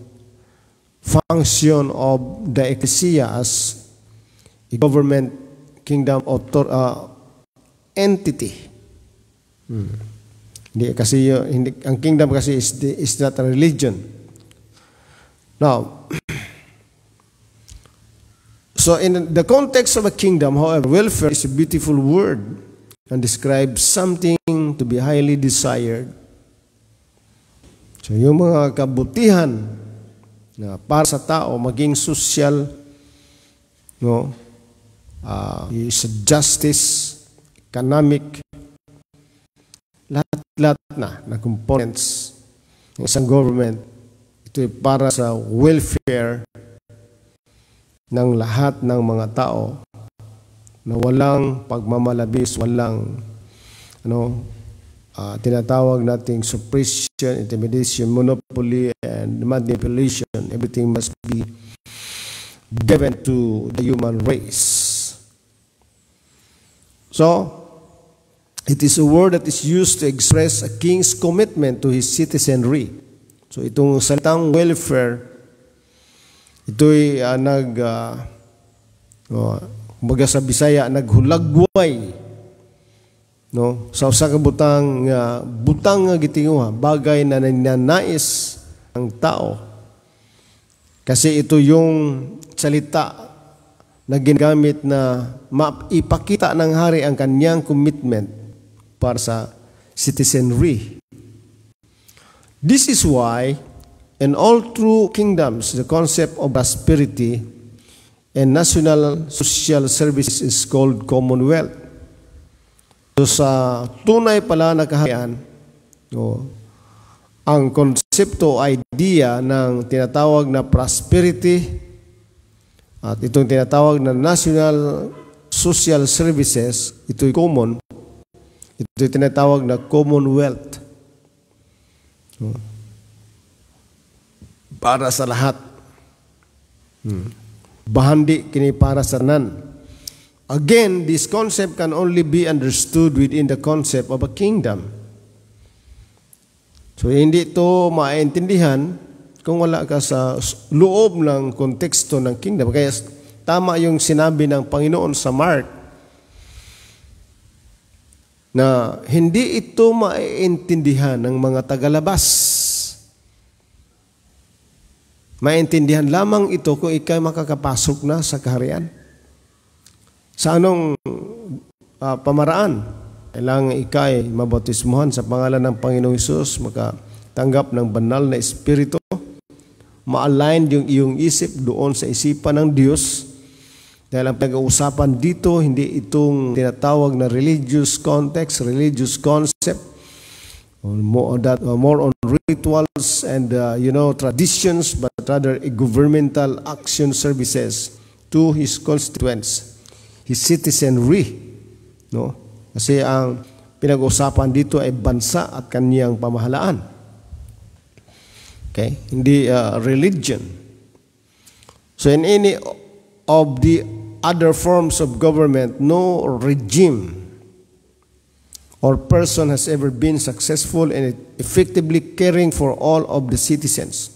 Speaker 3: function of the ecclesia as a government kingdom entity. Hindi kasi ang kingdom kasi is not a religion. Now, so in the context of a kingdom, however, welfare is a beautiful word and describes something to be highly desired. So yung mga kabutihan na para sa tao, maging social, no, is justice, economic, lahat na components ng isang government, ito ay para sa welfare ng lahat ng mga tao na walang pagmamalabis, walang tinatawag nating suppression, intimidation, monopoly, and manipulation. Everything must be given to the human race. So, it is a word that is used to express a king's commitment to his citizenry. So, itong salitang welfare, ito'y kumbaga sa Bisaya, naghulagway, no, sa usa ka butang nga gitinguha, bagay na nananais ang tao. Kasi ito yung salita na ginagamit na maipakita ng hari ang kanyang commitment para sa citizenry. This is why in all true kingdoms, the concept of prosperity and national social services is called commonwealth. So sa tunay pala na kaharian, ang konsepto, idea ng tinatawag na prosperity at itong tinatawag na national social services, ito'y common, ito'y tinatawag na commonwealth. Para sa lahat. Bahandi kini para sa tanan. Again, this concept can only be understood within the concept of a kingdom. So, hindi ito maintindihan kung wala ka sa loob ng konteksto ng kingdom. Kaya tama yung sinabi ng Panginoon sa Mark na hindi ito maintindihan ng mga tagalabas. Maintindihan lamang ito kung ikay makakapasok na sa kaharian. Sa anong pamaraan? Kailangan ikay mabautismuhan sa pangalan ng Panginoong Hesus, makatanggap ng banal na Espiritu, ma-align yung iyong isip doon sa isipan ng Diyos. Dahil ang pag-uusapan dito, hindi itong tinatawag na religious context, religious concept, more on rituals and traditions, but rather a governmental action services to His constituents, His citizenry, no? Kasi ang pinag-usapan dito ay bansa at kaniyang pamahalaan. Okay? Hindi religion. So in any of the other forms of government, no regime or person has ever been successful in effectively caring for all of the citizens.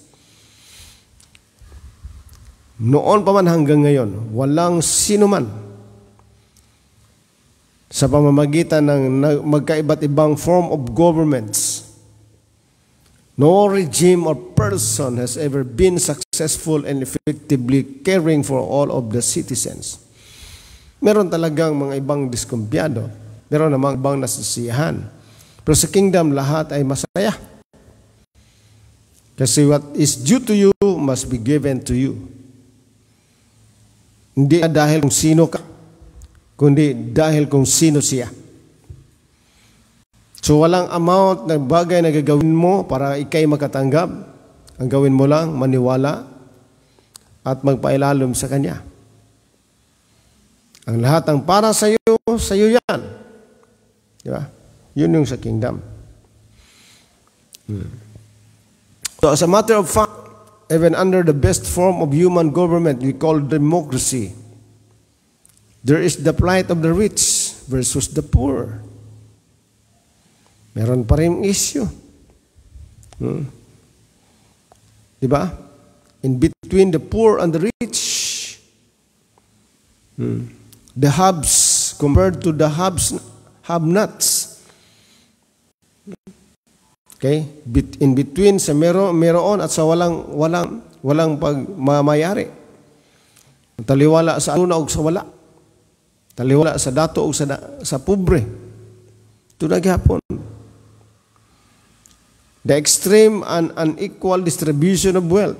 Speaker 3: Noon pa man hanggang ngayon, walang sino man sa pamamagitan ng magkaiba't ibang form of governments, no regime or person has ever been successful in effectively caring for all of the citizens. Meron talagang mga ibang diskumpiyado, meron namang ibang nasisiyahan. Pero sa kingdom, lahat ay masaya. Kasi what is due to you must be given to you. Hindi dahil kung sino ka, kundi dahil kung sino siya. So walang amount na bagay na gagawin mo para ikay makatanggap. Ang gawin mo lang, maniwala at magpailalom sa Kanya. Ang lahat ng para sa iyo yan. Di ba? Yun yung sa kingdom. So as a matter of fact, even under the best form of human government we call democracy, there is the plight of the rich versus the poor. Meron pa rin issue. Diba? In between the poor and the rich. The haves compared to the have-nots. Okay? In between sa meron at sa walang pagmamayari. Taliwala sa una o sa wala. Taliwala sa dato o sa pobre. Ito naghapon. The extreme and unequal distribution of wealth.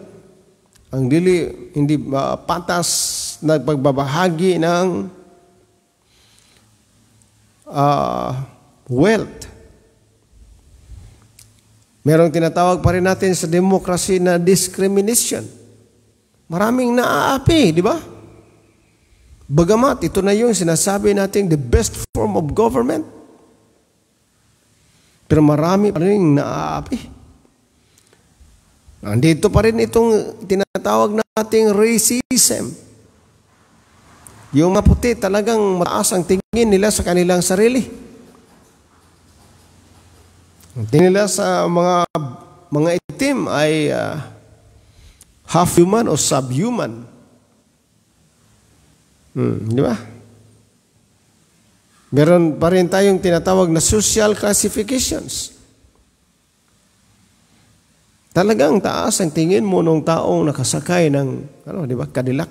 Speaker 3: Ang hindi patas na pagbabahagi ng wealth. Merong tinatawag pa rin natin sa democracy na discrimination. Maraming naaapi, di ba? Bagamat, ito na yung sinasabi natin the best form of government. Pero marami pa rin naaapi. Nandito pa rin itong tinatawag nating racism. Yung maputi talagang mataas ang tingin nila sa kanilang sarili. Ang tingin nila sa mga itim ay half human o subhuman. Di ba? Meron pa rin tayong tinatawag na social classifications. Talagang taas ang tingin mo nung taong nakasakay ng, di ba, Cadillac,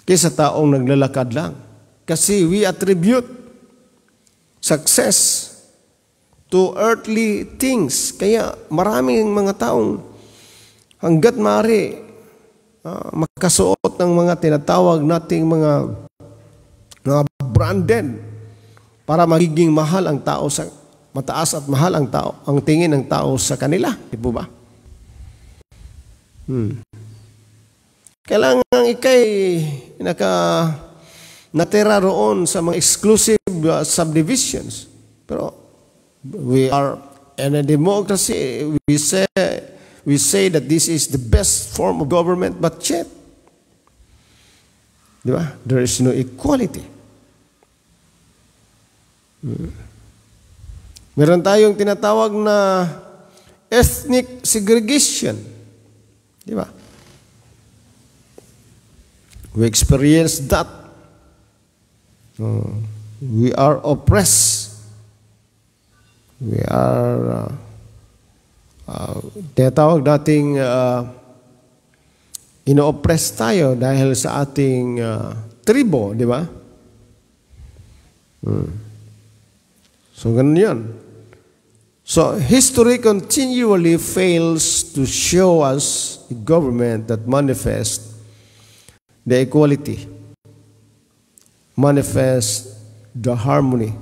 Speaker 3: kaysa taong naglalakad lang. Kasi we attribute success to earthly things. Kaya maraming mga taong hanggat maaari makasuot ng mga tinatawag nating mga branded para magiging mahal ang tao sa mataas at mahal ang tingin ng tao sa kanila, di po ba? Kailangan ikay natira roon sa mga exclusive subdivisions. Pero we are in a democracy. We say that this is the best form of government, but yet, di ba? There is no equality. Meron tayong tinatawag na ethnic segregation. Di ba? We experience that. We are oppressed. We are tinatawag nating ino-oppress tayo dahil sa ating tribo, di ba? So, ganun yan. So, history continually fails to show us a government that manifests the equality, manifests the harmony,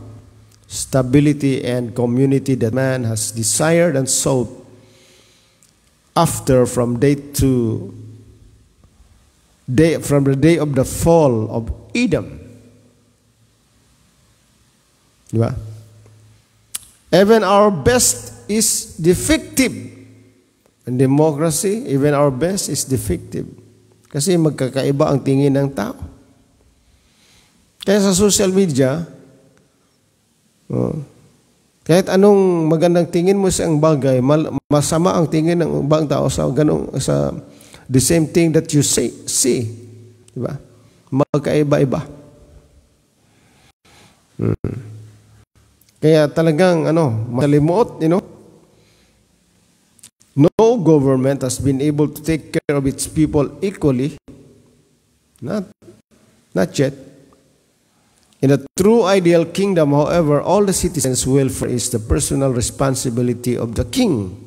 Speaker 3: stability, and community that man has desired and sought after from the day of the fall of Edom. Di ba? Even our best is defective. In democracy, even our best is defective. Kasi magkakaiba ang tingin ng tao. Kaya sa social media, kahit anong magandang tingin mo sa ang bagay, masama ang tingin ng ibang tao sa the same thing that you see. Diba? Magkaiba-iba. Kaya talagang masalimuot, no government has been able to take care of its people equally. Not yet. In a true ideal kingdom, however, all the citizens' welfare is the personal responsibility of the king.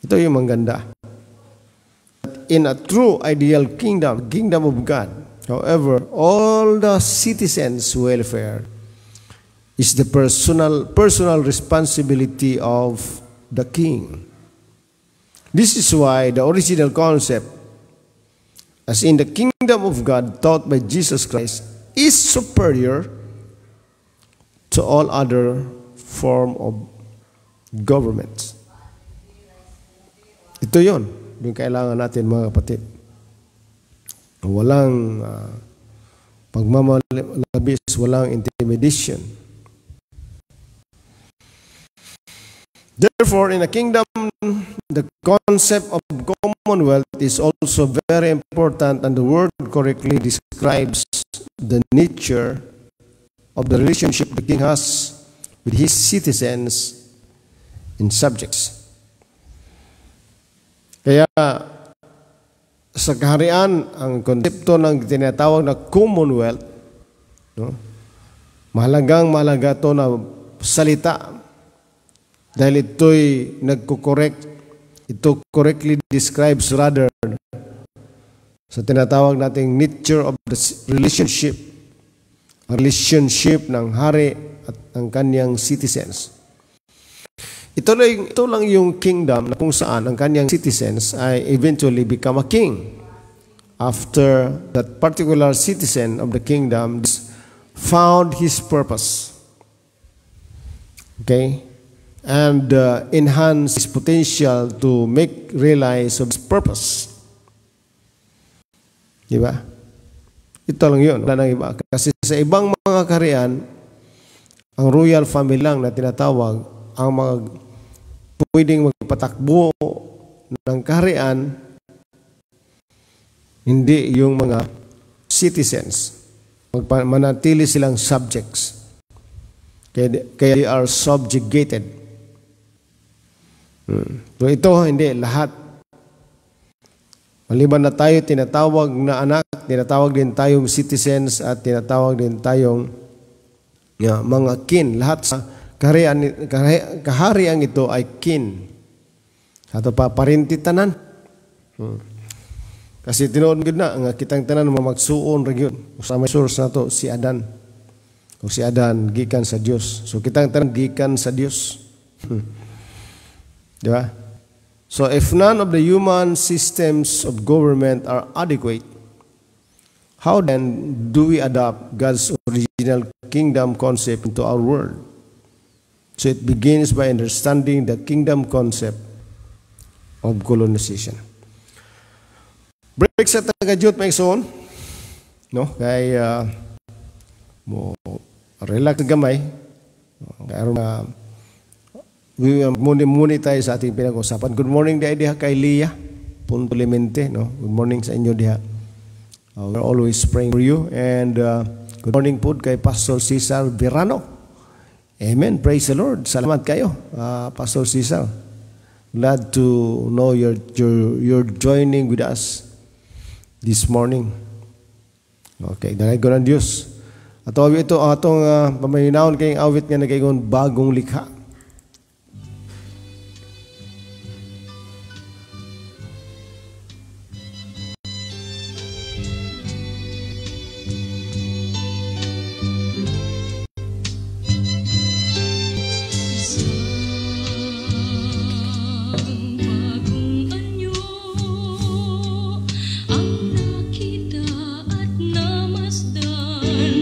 Speaker 3: Ito yung maganda. In a true ideal kingdom of God, however, all the citizens' welfare is the personal responsibility of the king. This is why the original concept, as in the kingdom of God taught by Jesus Christ, is superior to all other form of government. Ito yon, yung kailangan natin mga kapatid. Walang pagmamalabis, walang intimidation. Therefore, in a kingdom, the concept of commonwealth is also very important, and the word correctly describes the nature of the relationship the king has with his citizens and subjects. Kaya sa kaharian, ang konsepto ng tinatawag na commonwealth, mahalaga ito na salita dahil ito'y nagko-correct, ito correctly describes rather sa tinatawag nating nature of the relationship, ang relationship ng hari at ng kanyang citizens. Ito lang yung kingdom na kung saan ang kanyang citizens ay eventually become a king after that particular citizen of the kingdom found his purpose. Okay? and enhance his potential to make realize of his purpose. Di ba? Ito lang yun. Wala nang iba. Kasi sa ibang mga kaharian, ang royal family lang na tinatawag, ang mga pwedeng magpatakbo ng kaharian, hindi yung mga citizens. Manatili silang subjects. Kaya they are subjugated. So ito, hindi. Lahat. Maliban na tayo tinatawag na anak, tinatawag din tayong citizens at tinatawag din tayong mga kin. Lahat sa kaharian ito ay kin. Ato pa parintitanan. Kasi tinuod gud na nga kitang tanan magsuon ra gyud. Sa may source na to si Adan. O si Adan gikan sa Dios. So kitang tanan gikan sa Dios. Di ba? So if none of the human systems of government are adequate, how then do we adopt God's original kingdom concept into our world? So it begins by understanding the kingdom concept of colonization. Break sa taga-jut may son, no? Kay mo relax gamay. Karon we muni tayo sa ating pinag-usapan. Good morning diha kay Leah Punto Clemente, no? Good morning sa inyo diha. We're always praying for you, and good morning po kay Pastor Cesar Verano. Amen. Praise the Lord. Salamat kayo, Pastor Cesar. Glad to know you're joining with us this morning. Okay, dalay ko ng Diyos. At ito atong pamahinahon kayong awit nga nagaygon bagong likha.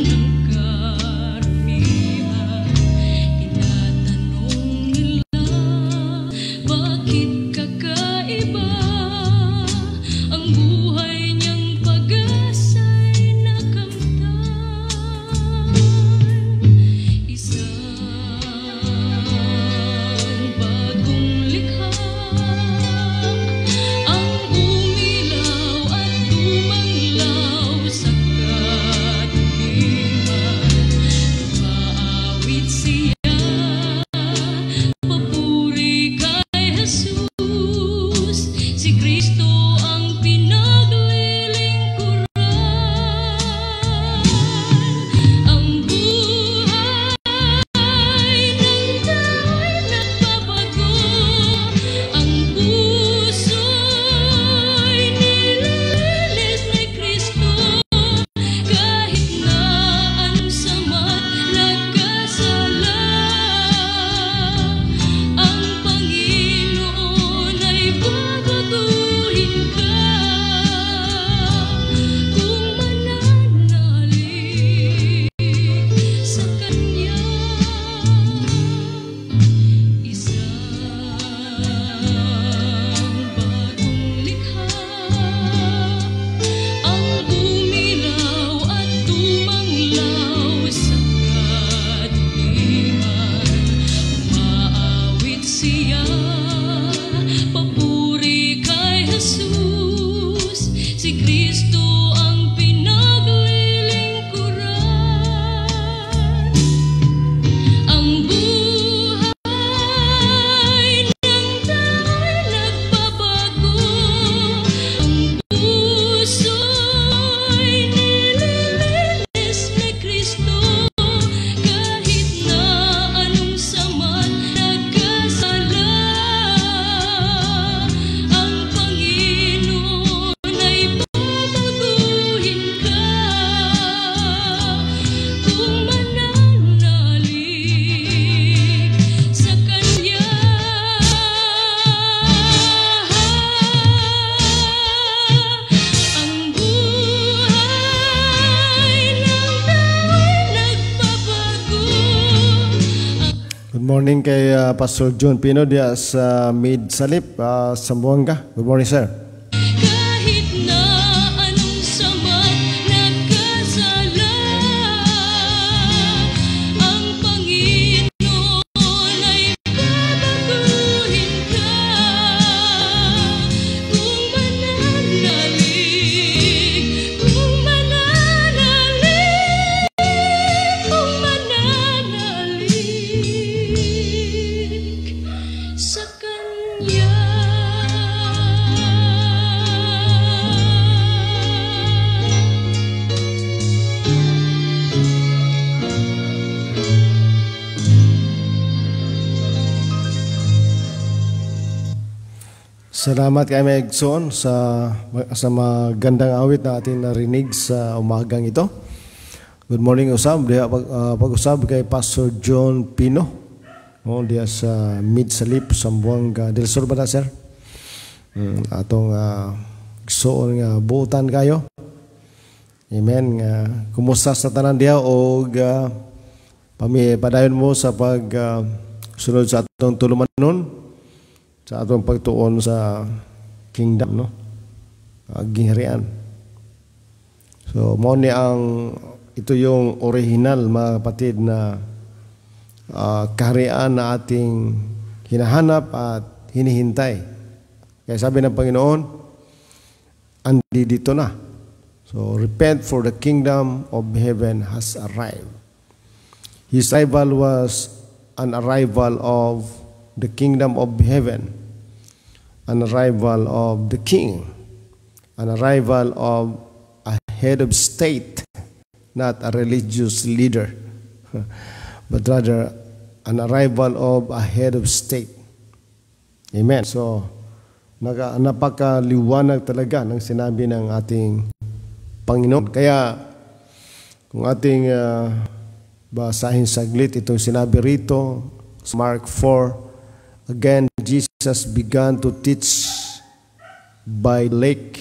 Speaker 4: Ng karamihan,
Speaker 3: morning kay Pastor John Pino diya sa Mid Salip, Zamboanga. Good morning, sir.
Speaker 4: Kahit na anong sama't nagkasala, ang Panginoon ay babaguhin ka. Kung mananalig, kung mananalig, kung mananalig sa Kanya.
Speaker 3: Salamat kay Megson sa magandang awit na ating narinig sa umagang ito. Good morning, usab. Diya pag-usab kay Pastor John Pino. Diya sa Mid Salip, Zamboanga del Sur ba na, sir? Atong gusto nga buutan kayo. Amen. Kumusta sa tanan diya o padayon mo sa pag sunod sa atong tulumanon sa atong pagtuon sa kingdom, no? Gingharian. So, mo ni ito yung original, mga kapatid, na kaharian na ating hinahanap at hinihintay. Kaya sabi ng Panginoon, andi dito na. So, repent, for the kingdom of heaven has arrived. His arrival was an arrival of the kingdom of heaven, an arrival of the king, an arrival of a head of state, not a religious leader, but rather an arrival of a head of state. Amen. So, napakaliwanag talaga ng sinabi ng ating Panginoon. Kaya, kung ating basahin saglit itong sinabi rito, Mark 4, again, Jesus began to teach by lake.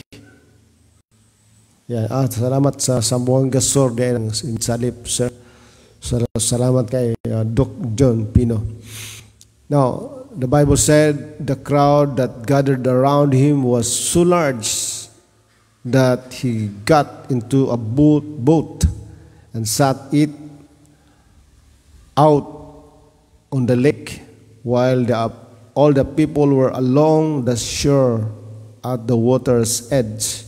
Speaker 3: Salamat sa Zamboanga Sur din in Salip, sir. Salamat kay Doc John Pino. Now, the Bible said the crowd that gathered around him was so large that he got into a boat and sat it out on the lake while all the people were along the shore at the water's edge.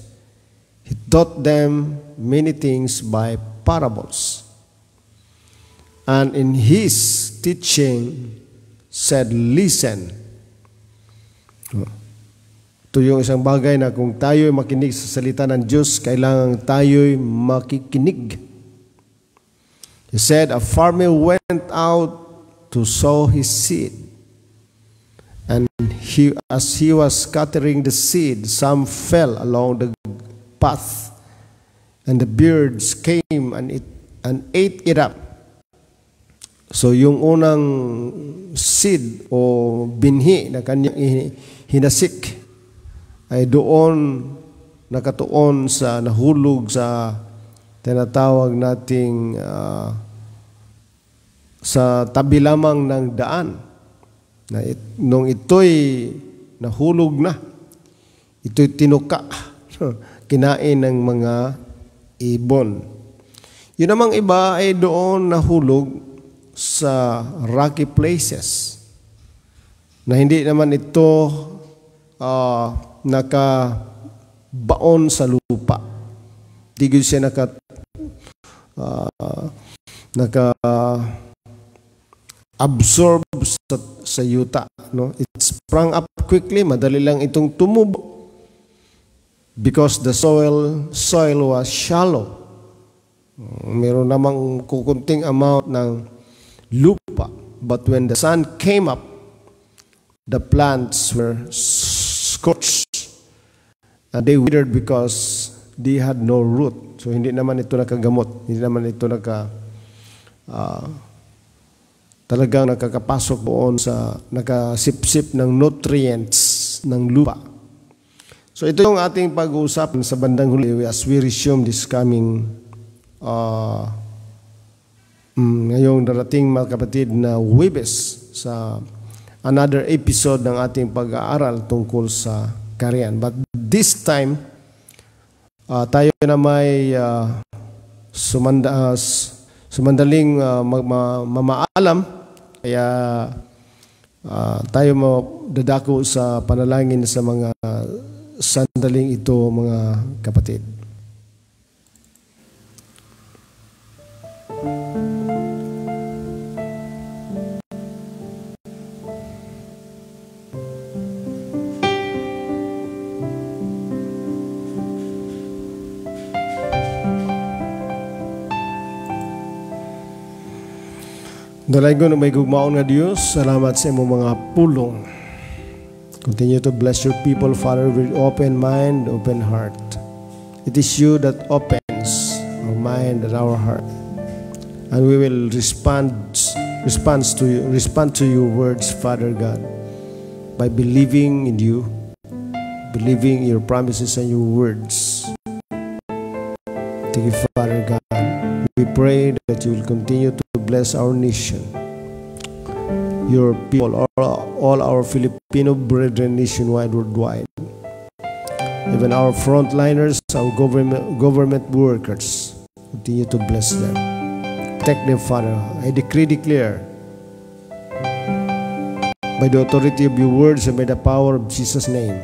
Speaker 3: He taught them many things by parables. And in his teaching said, listen. Ito yung isang bagay na kung tayo'y makinig sa salita ng Diyos, kailangan tayo'y makikinig. He said, a farmer went out to sow his seed. And as he was scattering the seed, some fell along the path, and the birds came and ate it up. So yung unang seed o binhi na kanyang hinasik ay doon nakatuon sa nahulog sa tinatawag nating sa tabi lamang ng daan. Nung ito'y nahulog na, ito'y tinuka, kinain ng mga ibon. Yun namang iba ay doon nahulog sa rocky places na hindi naman ito nakabaon sa lupa. Di siya naka-absorb sa yuta. No? It sprang up quickly, madali lang itong tumubo because the soil was shallow. Meron namang kukunting amount ng lupa. But when the sun came up, the plants were scorched. And they withered because they had no root. So hindi naman ito nakagamot. Hindi naman ito talagang nakakapasok doon sa nakasipsip ng nutrients ng lupa. So ito yung ating pag-uusapan sa bandang huli as we resume this coming ngayong darating mga kapatid na Huwebes sa another episode ng ating pag-aaral tungkol sa kaharian. But this time, tayo na may sumandaling mamaalam, kaya tayo dadako sa panalangin sa mga sandaling ito, mga kapatid. Dalaygon may gugmaon nga Diyos, salamat sa imong mga pulong. Continue to bless your people, Father, with open mind, open heart. It is you that opens our mind and our heart. And we will respond to your words, Father God, by believing in you, believing your promises and your words. Thank you, Father God. We pray that you will continue to bless our nation, your people, all our Filipino brethren nationwide, worldwide, even our frontliners, our government workers. Continue to bless them. Protect them, Father. I declare, by the authority of your words and by the power of Jesus' name,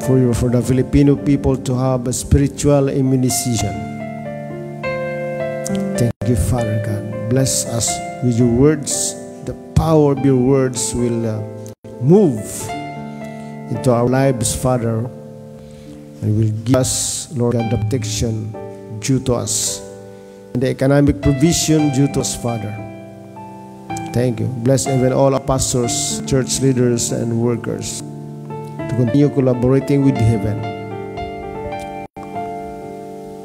Speaker 3: for the Filipino people to have a spiritual immunization. Thank you, Father God. Bless us with your words. The power of your words will move into our lives, Father, and will give us, Lord God, the protection due to us, and the economic provision due to us, Father. Thank you. Bless even all our pastors, church leaders, and workers to continue collaborating with heaven.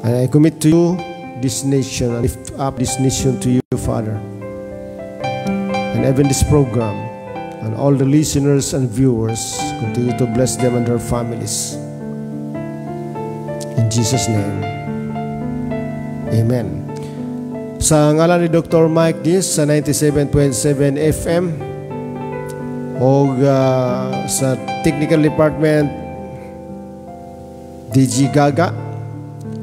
Speaker 3: And I commit to you this nation, and lift up this nation to you, Father, and even this program, and all the listeners and viewers. Continue to bless them and their families. In Jesus' name, Amen. Sa ngalan ni Dr. Mike Diaz sa 97.7 FM o sa Technical Department DG Gaga,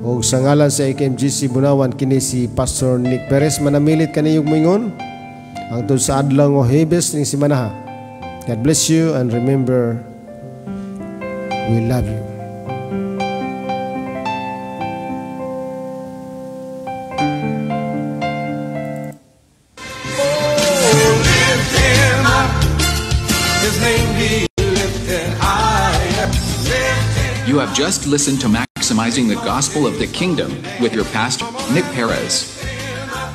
Speaker 3: o sa ngalan sa AKMGC Bunawan, kini si Pastor Nick Perez, manamilit kaniyong mingon hangtod sa adlaw nga Huwebes ning semana. God bless you, and remember, we love you.
Speaker 1: You have just listened to Maximizing the Gospel of the Kingdom with your pastor, Nick Perez.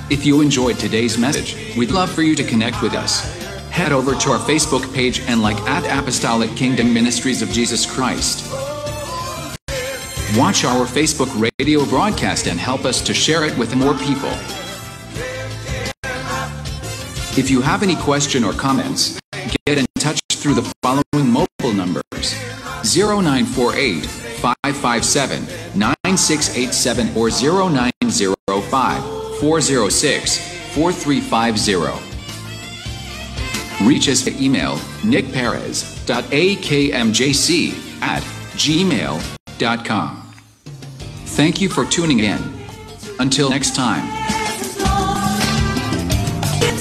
Speaker 1: If you enjoyed today's message, we'd love for you to connect with us. Head over to our Facebook page and like at Apostolic Kingdom Ministries of Jesus Christ. Watch our Facebook radio broadcast and help us to share it with more people. If you have any question or comments, get in touch through the following mobile numbers: 0948-557-9687 or 0905-406-4350. Reach us at email nickperez.akmjc@gmail.com. Thank you for tuning in. Until next time.